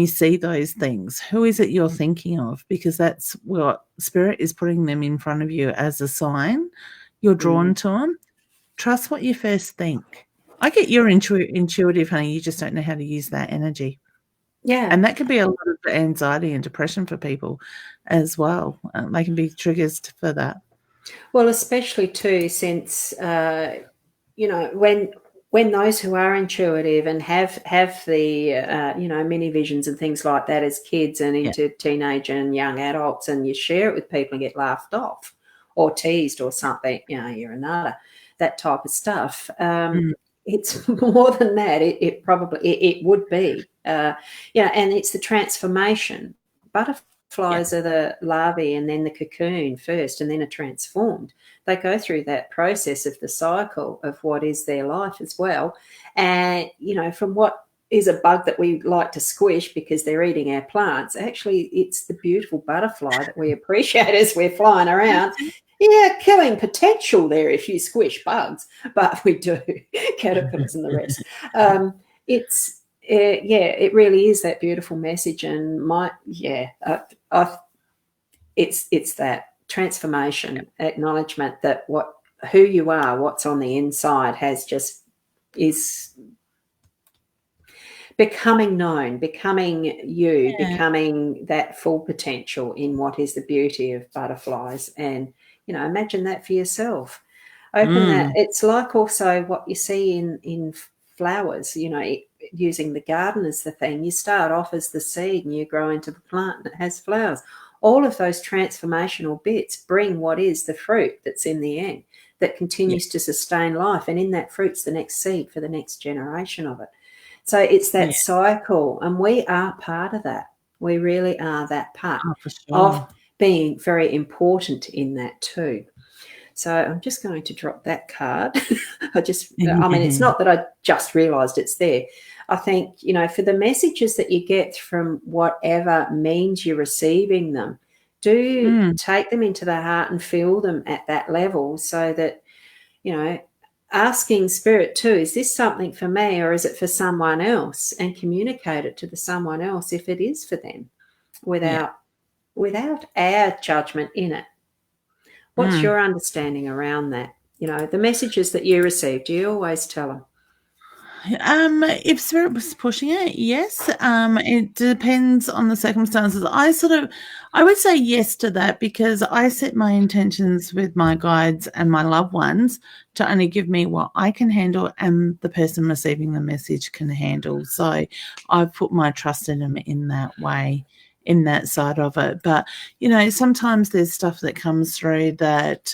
see those things? Who is it you're thinking of? Because that's what Spirit is putting them in front of you as a sign. You're drawn to them. Trust what you first think. I get you're intuitive, honey. You just don't know how to use that energy. Yeah. And that can be a lot of anxiety and depression for people as well. They can be triggers for that. Well, especially too, since, when those who are intuitive and have the, mini visions and things like that as kids and into teenage and young adults, and you share it with people and get laughed off or teased or something, you're another, that type of stuff. It's more than that. It probably would be, and it's the transformation. Butterflies are the larvae and then the cocoon first, and then are transformed. They go through that process of the cycle of what is their life as well. And, from what is a bug that we like to squish because they're eating our plants, actually it's the beautiful butterfly that we appreciate as we're flying around. Yeah, killing potential there if you squish bugs, but we do, caterpillars and the rest. It really is that beautiful message, and it's that transformation, acknowledgement that who you are, what's on the inside, is becoming known, becoming you, becoming that full potential in what is the beauty of butterflies. And imagine that for yourself. Open that. It's like also what you see in flowers, using the garden as the thing. You start off as the seed and you grow into the plant and it has flowers. All of those transformational bits bring what is the fruit that's in the end that continues to sustain life. And in that fruit's the next seed for the next generation of it. So it's that cycle, and we are part of that. We really are that part of being very important in that too. So I'm just going to drop that card. It's not that I just realised it's there. I think, for the messages that you get from whatever means you're receiving them, do take them into the heart and feel them at that level, so that, asking Spirit too, is this something for me or is it for someone else? And communicate it to the someone else if it is for them, without our judgment in it. What's your understanding around that? The messages that you receive, do you always tell them? If Spirit was pushing it, yes. It depends on the circumstances. I would say yes to that, because I set my intentions with my guides and my loved ones to only give me what I can handle and the person receiving the message can handle. So I've put my trust in them in that way, in that side of it. But, sometimes there's stuff that comes through that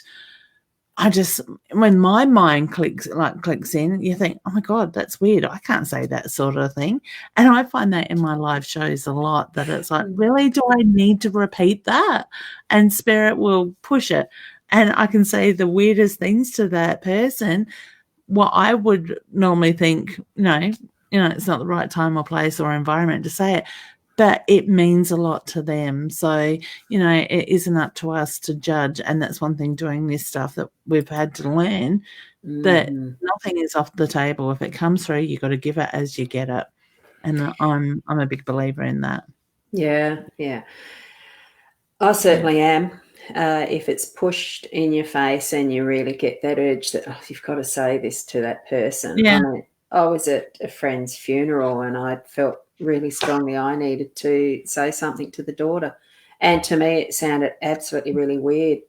when my mind clicks in, you think, oh my God, that's weird. I can't say that sort of thing. And I find that in my live shows a lot, that it's like, really, do I need to repeat that? And Spirit will push it. And I can say the weirdest things to that person, what I would normally think, it's not the right time or place or environment to say it, but it means a lot to them. So, it isn't up to us to judge. And that's one thing doing this stuff that we've had to learn, that nothing is off the table. If it comes through, you've got to give it as you get it. And I'm a big believer in that. Yeah. I certainly am. If it's pushed in your face and you really get that urge that you've got to say this to that person. Yeah. I mean, I was at a friend's funeral and I felt really strongly I needed to say something to the daughter. And to me, it sounded absolutely really weird.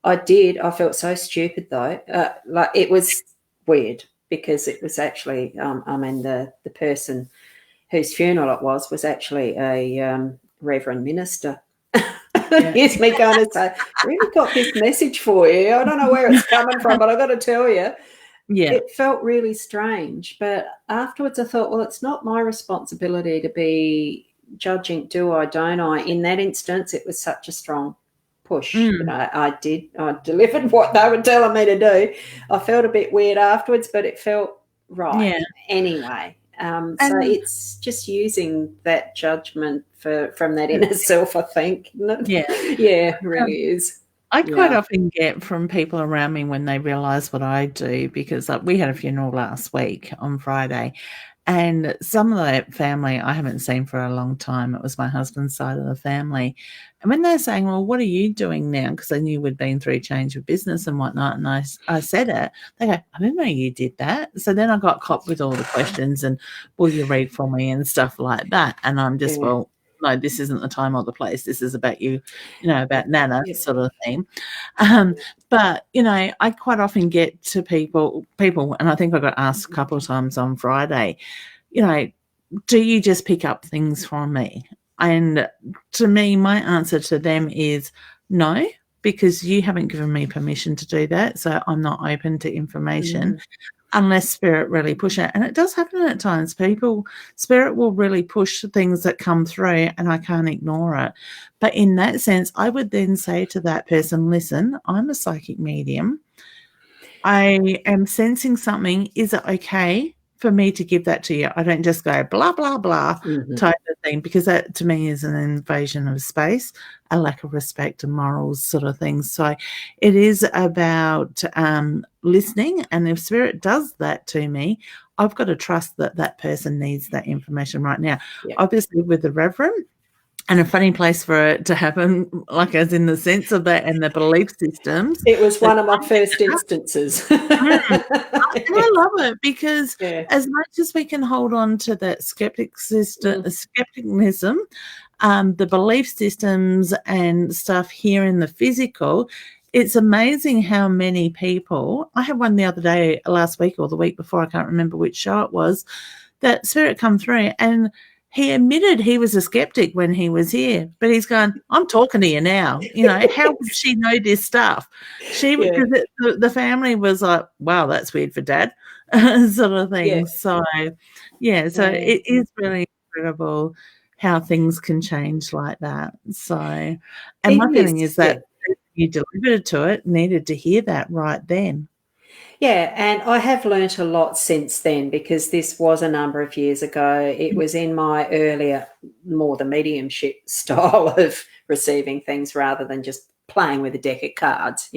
I did. I felt so stupid though. Like it was weird because it was actually, the person whose funeral it was actually a reverend minister. Yeah. Here's me going to say, really got this message for you. I don't know where it's coming from, but I've got to tell you. Yeah. It felt really strange. But afterwards I thought, well, it's not my responsibility to be judging, do I, don't I? In that instance, it was such a strong push. I delivered what they were telling me to do. I felt a bit weird afterwards, but it felt right anyway. So it's just using that judgment from that inner self, I think. Yeah, really is. I quite often get from people around me when they realise what I do, because we had a funeral last week on Friday, and some of that family I haven't seen for a long time. It was my husband's side of the family. And when they're saying, well, what are you doing now? Because they knew we'd been through change of business and whatnot. And I said it. They go, I didn't know you did that. So then I got copped with all the questions and, will you read for me and stuff like that. And I'm just, well, no, this isn't the time or the place. This is about you, about Nana sort of thing. But, I quite often get to people, and I think I got asked a couple of times on Friday, do you just pick up things from me? And to me, my answer to them is no, because you haven't given me permission to do that. So I'm not open to information unless spirit really push it. And it does happen at times. Spirit will really push things that come through and I can't ignore it. But in that sense, I would then say to that person, listen, I'm a psychic medium. I am sensing something. Is it okay for me to give that to you? I don't just go blah, blah, blah type of thing, because that to me is an invasion of space, a lack of respect and morals sort of thing. So it is about listening. And if spirit does that to me, I've got to trust that that person needs that information right now. Obviously with the reverend, and a funny place for it to happen, like as in the sense of that and the belief systems. It was one of my first instances. And I love it because as much as we can hold on to that skepticism, the belief systems and stuff here in the physical, it's amazing how many people, I had one the other day, last week or the week before, I can't remember which show it was, that spirit come through and he admitted he was a skeptic when he was here, but he's going, I'm talking to you now. How would she know this stuff? Because the family was like, wow, that's weird for Dad, sort of thing. Yeah. So it is really incredible how things can change like that. So, and my feeling is that you delivered it to it, needed to hear that right then. Yeah, and I have learnt a lot since then, because this was a number of years ago. It was in my earlier, more the mediumship style of receiving things rather than just playing with a deck of cards,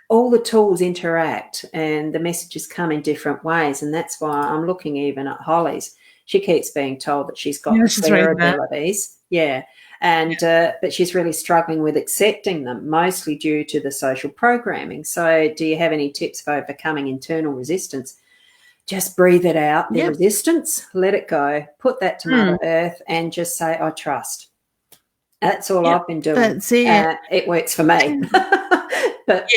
all the tools interact and the messages come in different ways, and that's why I'm looking even at Holly's. She keeps being told that she's got clear abilities. Yeah. And but she's really struggling with accepting them, mostly due to the social programming. So do you have any tips for overcoming internal resistance? Just breathe it out, the resistance, let it go, put that to Mother Earth and just say, I trust. That's all I've been doing. That's it. It works for me. But,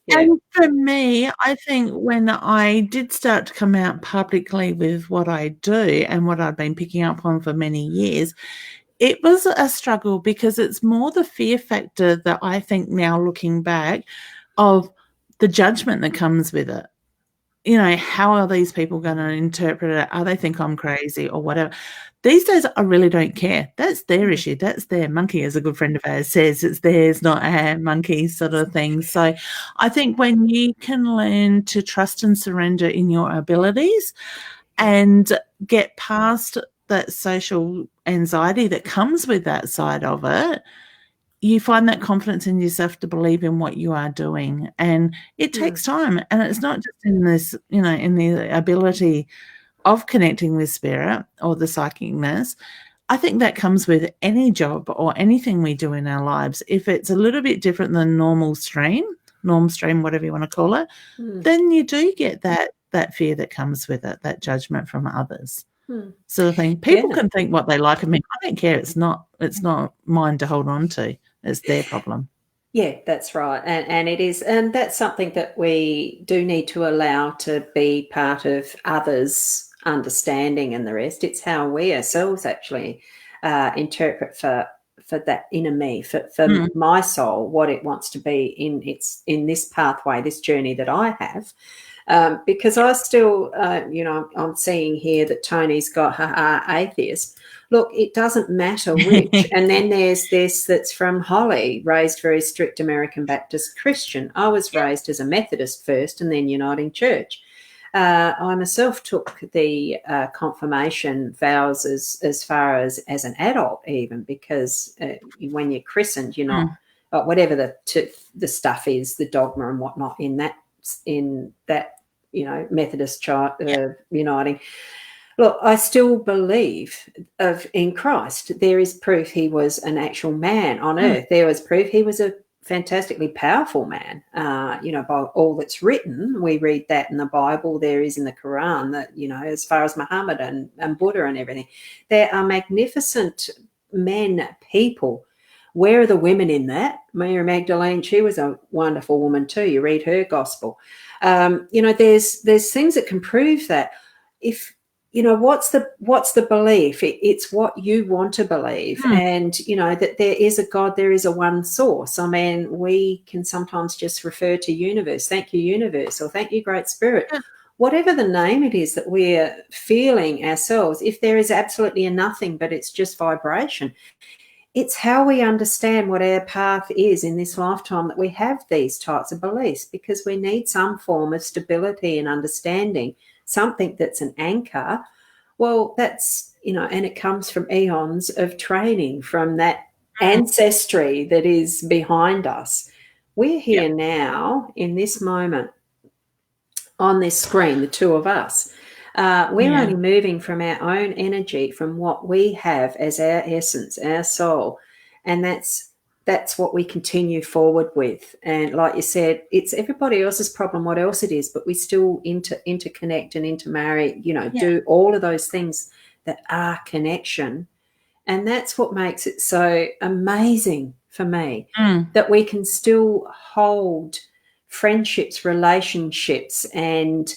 And for me, I think when I did start to come out publicly with what I do and what I've been picking up on for many years, it was a struggle, because it's more the fear factor that I think now, looking back, of the judgment that comes with it. How are these people going to interpret it? Are they think I'm crazy or whatever? These days, I really don't care. That's their issue. That's their monkey, as a good friend of ours says. It's theirs, not our monkey sort of thing. So I think when you can learn to trust and surrender in your abilities and get past that social anxiety that comes with that side of it, you find that confidence in yourself to believe in what you are doing. And it takes time. And it's not just in this, in the ability of connecting with spirit or the psychicness, I think that comes with any job or anything we do in our lives. If it's a little bit different than norm stream, whatever you want to call it, then you do get that fear that comes with it, that judgment from others. Sort of thing. People can think what they like of me. I don't care. It's not mine to hold on to. It's their problem. Yeah, that's right. And it is, and that's something that we do need to allow to be part of others' understanding and the rest. It's how we ourselves actually interpret for that inner me, for my soul, what it wants to be in this pathway, this journey that I have. Because I still, I'm seeing here that Tony's got atheist. Look, it doesn't matter which. And then there's this that's from Holly, raised very strict American Baptist Christian. I was raised as a Methodist first and then Uniting Church. I myself took the confirmation vows as far as an adult even, because when you're christened, you're not, whatever the stuff is, the dogma and whatnot in that Methodist uniting. Look, I still believe in Christ. There is proof he was an actual man on earth. There was proof he was a fantastically powerful man. By all that's written, we read that in the Bible. There is in the Quran that, as far as Muhammad and Buddha and everything, there are magnificent men, people. Where are the women in that? Mary Magdalene, she was a wonderful woman too. You read her gospel. There's things that can prove that. If what's the belief? It's what you want to believe, and that there is a God, there is a one source. I mean, we can sometimes just refer to universe. Thank you, universe, or thank you, great spirit. Whatever the name it is that we're feeling ourselves, if there is absolutely a nothing, but it's just vibration. It's how we understand what our path is in this lifetime that we have these types of beliefs, because we need some form of stability and understanding, something that's an anchor. Well, that's, and it comes from eons of training, from that ancestry that is behind us. We're here now in this moment on this screen, the two of us. We're only moving from our own energy, from what we have as our essence, our soul, and that's what we continue forward with. And like you said, it's everybody else's problem, what else it is, but we still interconnect and intermarry, do all of those things that are connection. And that's what makes it so amazing for me, that we can still hold friendships, relationships, and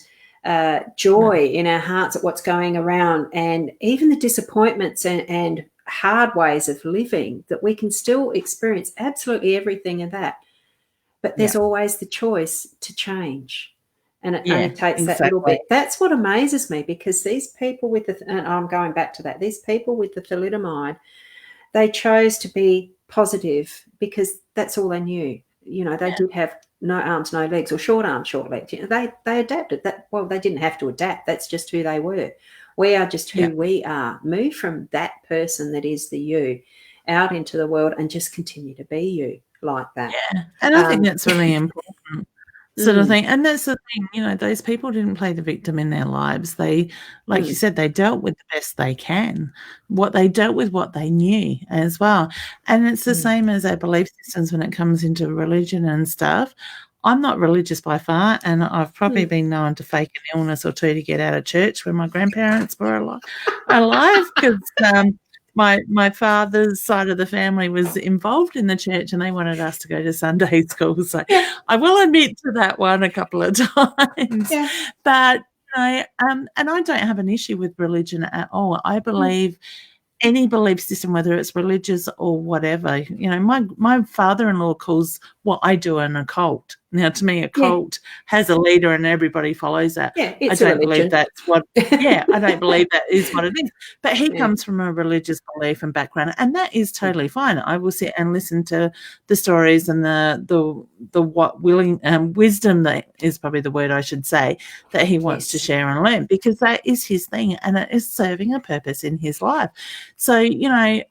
joy in our hearts at what's going around, and even the disappointments and hard ways of living, that we can still experience absolutely everything of that. But there's always the choice to change. And it only takes that little bit. That's what amazes me, because these people and I'm going back to that, these people with the thalidomide, they chose to be positive because that's all they knew. They did have no arms, no legs, or short arms, short legs. They adapted that. Well, they didn't have to adapt. That's just who they were. We are just who we are. Move from that person that is the you out into the world and just continue to be you like that. Yeah, and I think that's really important. Sort of thing. And that's the thing, those people didn't play the victim in their lives. They, like you said, they dealt with the best they can. They dealt with what they knew as well. And it's the same as our belief systems when it comes into religion and stuff. I'm not religious by far, and I've probably been known to fake an illness or two to get out of church when my grandparents were alive, because my father's side of the family was involved in the church and they wanted us to go to Sunday school. So I will admit to that one a couple of times. Yeah. But, and I don't have an issue with religion at all. I believe any belief system, whether it's religious or whatever, my father-in-law calls what I do an occult. Now, to me, a cult has a leader and everybody follows that. Yeah, it's I don't believe that's what. I don't believe that is what it is. But he comes from a religious belief and background, and that is totally fine. I will sit and listen to the stories and the wisdom, that is probably the word I should say, that he wants to share and learn, because that is his thing and it is serving a purpose in his life. So,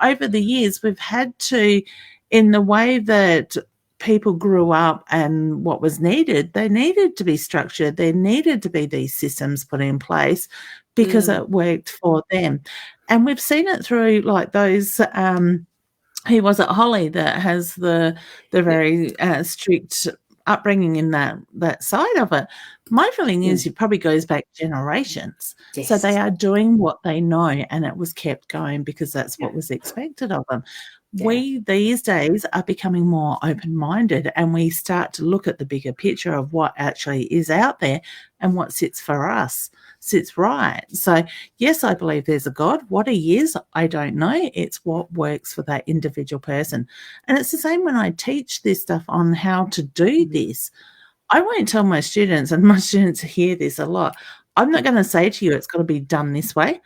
over the years, we've had to, in the way that people grew up and what was needed, they needed to be structured. There needed to be these systems put in place because it worked for them. And we've seen it through like those who was at Holly that has the very strict upbringing in that side of it. My feeling is it probably goes back generations. Yes. So they are doing what they know, and it was kept going because that's what was expected of them. Yeah. We these days are becoming more open-minded, and we start to look at the bigger picture of what actually is out there and what sits for us, sits right. So yes, I believe there's a God. What he is, I don't know. It's what works for that individual person. And it's the same when I teach this stuff on how to do this. I won't tell my students, and my students hear this a lot, I'm not going to say to you it's got to be done this way.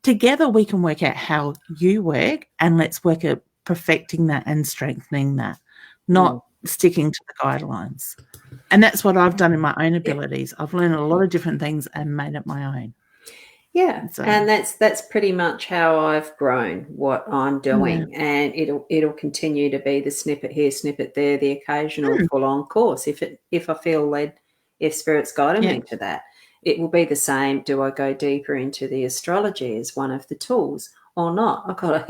Together we can work out how you work, and let's work at perfecting that and strengthening that, not sticking to the guidelines. And that's what I've done in my own abilities. I've learned a lot of different things and made it my own. Yeah, so. And that's pretty much how I've grown what I'm doing, and it'll continue to be the snippet here, snippet there, the occasional full-on course. If I feel led, if Spirit's guiding me to that, it will be the same. Do I go deeper into the astrology as one of the tools or not? I've got a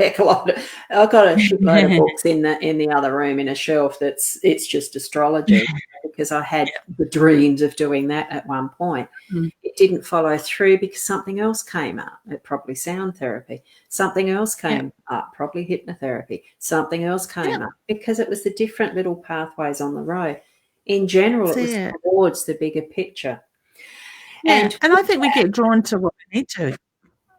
shitload of books in the other room in a shelf it's just astrology because I had the dreams of doing that at one point. It didn't follow through because something else came up. It probably sound therapy. Something else came up, probably hypnotherapy. Something else came up because it was the different little pathways on the road. In general, it was towards the bigger picture. Yeah. And I think we get drawn to what we need to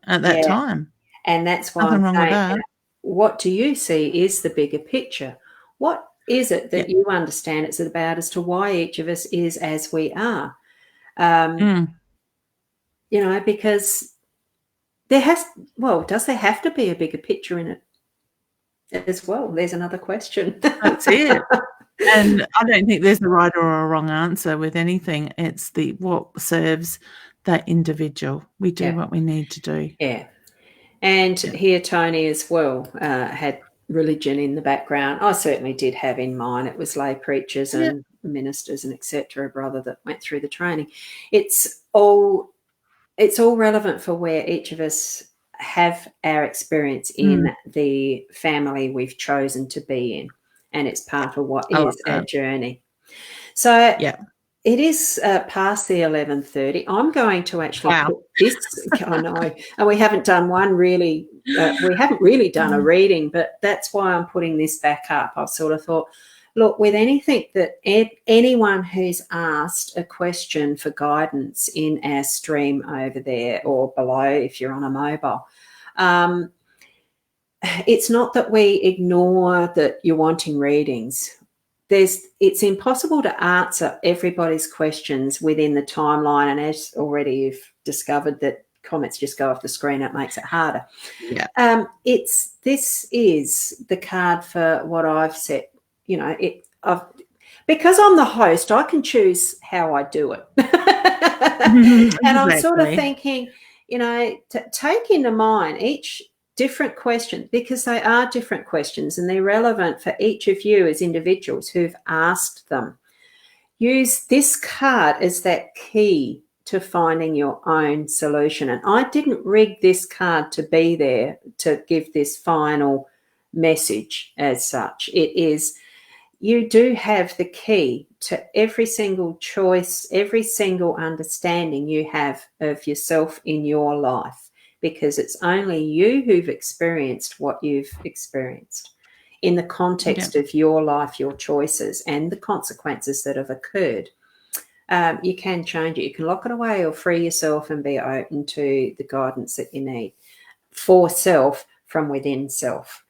at that time. And that's why I'm saying, what do you see is the bigger picture? What is it that you understand it's about as to why each of us is as we are? Because does there have to be a bigger picture in it as well? There's another question. That's it. And I don't think there's a right or a wrong answer with anything. It's what serves that individual. We do what we need to do. Yeah. And here, Tony, as well, had religion in the background. I certainly did have in mine. It was lay preachers and ministers and etc. brother that went through the training. It's all relevant for where each of us have our experience in the family we've chosen to be in. And it's part of what is our journey. So it is past the 11:30. I'm going to actually put this. I know, and we haven't done one really. We haven't really done a reading, but that's why I'm putting this back up. I've sort of thought, look, with anything that anyone who's asked a question for guidance in our stream over there or below, if you're on a mobile. It's not that we ignore that you're wanting readings. It's impossible to answer everybody's questions within the timeline, and as already you've discovered that comments just go off the screen, it makes it harder. Yeah. This is the card for what I've set. Because I'm the host, I can choose how I do it. And I'm sort of thinking, to take into mind each different question, because they are different questions and they're relevant for each of you as individuals who've asked them. Use this card as that key to finding your own solution. And I didn't rig this card to be there to give this final message as such. It is, you do have the key to every single choice, every single understanding you have of yourself in your life, because it's only you who've experienced what you've experienced in the context of your life, your choices, and the consequences that have occurred. You can change it. You can lock it away or free yourself and be open to the guidance that you need for self from within self.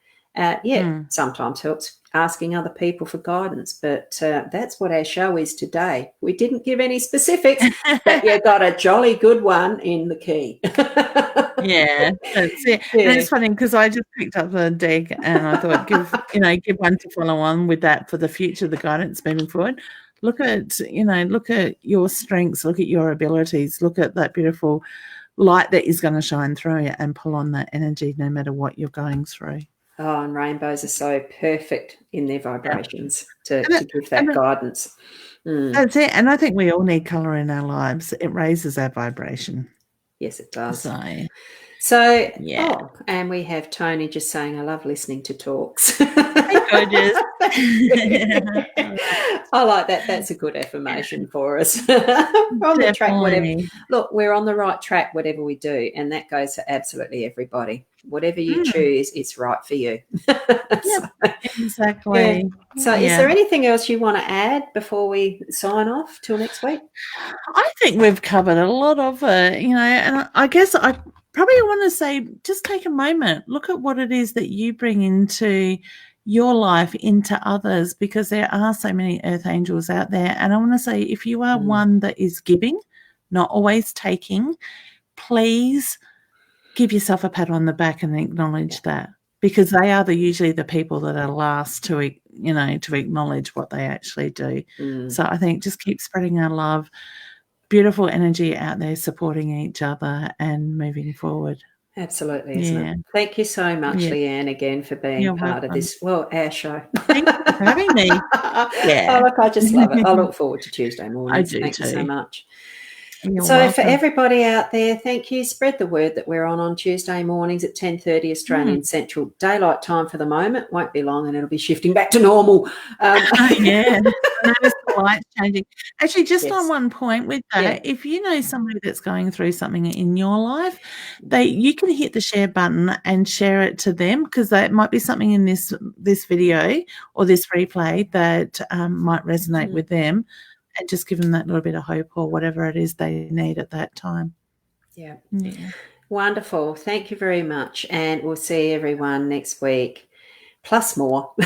Sometimes helps asking other people for guidance, but that's what our show is today. We didn't give any specifics, but you got a jolly good one in the key. Yeah, that's it. Yeah. And it's funny because I just picked up the deck and I thought give one to follow on with that for the future, the guidance moving forward. Look at your strengths, look at your abilities, look at that beautiful light that is going to shine through you and pull on that energy no matter what you're going through. Oh, and rainbows are so perfect in their vibrations to give that guidance. That's it. And I think we all need colour in our lives. It raises our vibration. Yes, it does. So yeah. Oh, and we have Tony just saying, I love listening to talks. Hey, gorgeous. I like that. That's a good affirmation for us. We're on the track, whatever. Look, we're on the right track, whatever we do. And that goes for absolutely everybody. Whatever you choose, it's right for you. Exactly. Yeah. So is there anything else you want to add before we sign off till next week? I think we've covered a lot of it, and I guess I probably want to say, just take a moment, look at what it is that you bring into your life, into others, because there are so many earth angels out there. And I want to say, if you are one that is giving, not always taking, please give yourself a pat on the back and acknowledge that, because they are usually the people that are last to acknowledge what they actually do. So I think just keep spreading our love, beautiful energy out there, supporting each other and moving forward. Absolutely, isn't it? Thank you so much, Leanne, again, for being part of this, our show. Thank you for having me. Oh, look, I just love it. I look forward to Tuesday mornings. Thank you so much. You're so welcome. For everybody out there, thank you. Spread the word that we're on Tuesday mornings at 10:30 Australian Central Daylight Time for the moment. Won't be long and it'll be shifting back to normal. I noticed the lights changing. Actually, just on one point with that, if you know somebody that's going through something in your life, you can hit the share button and share it to them, because that might be something in this video or this replay that might resonate with them. And just give them that little bit of hope or whatever it is they need at that time. Yeah. Wonderful. Thank you very much. And we'll see everyone next week, plus more. Bye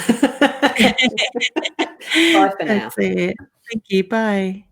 for now. That's it. Thank you. Bye.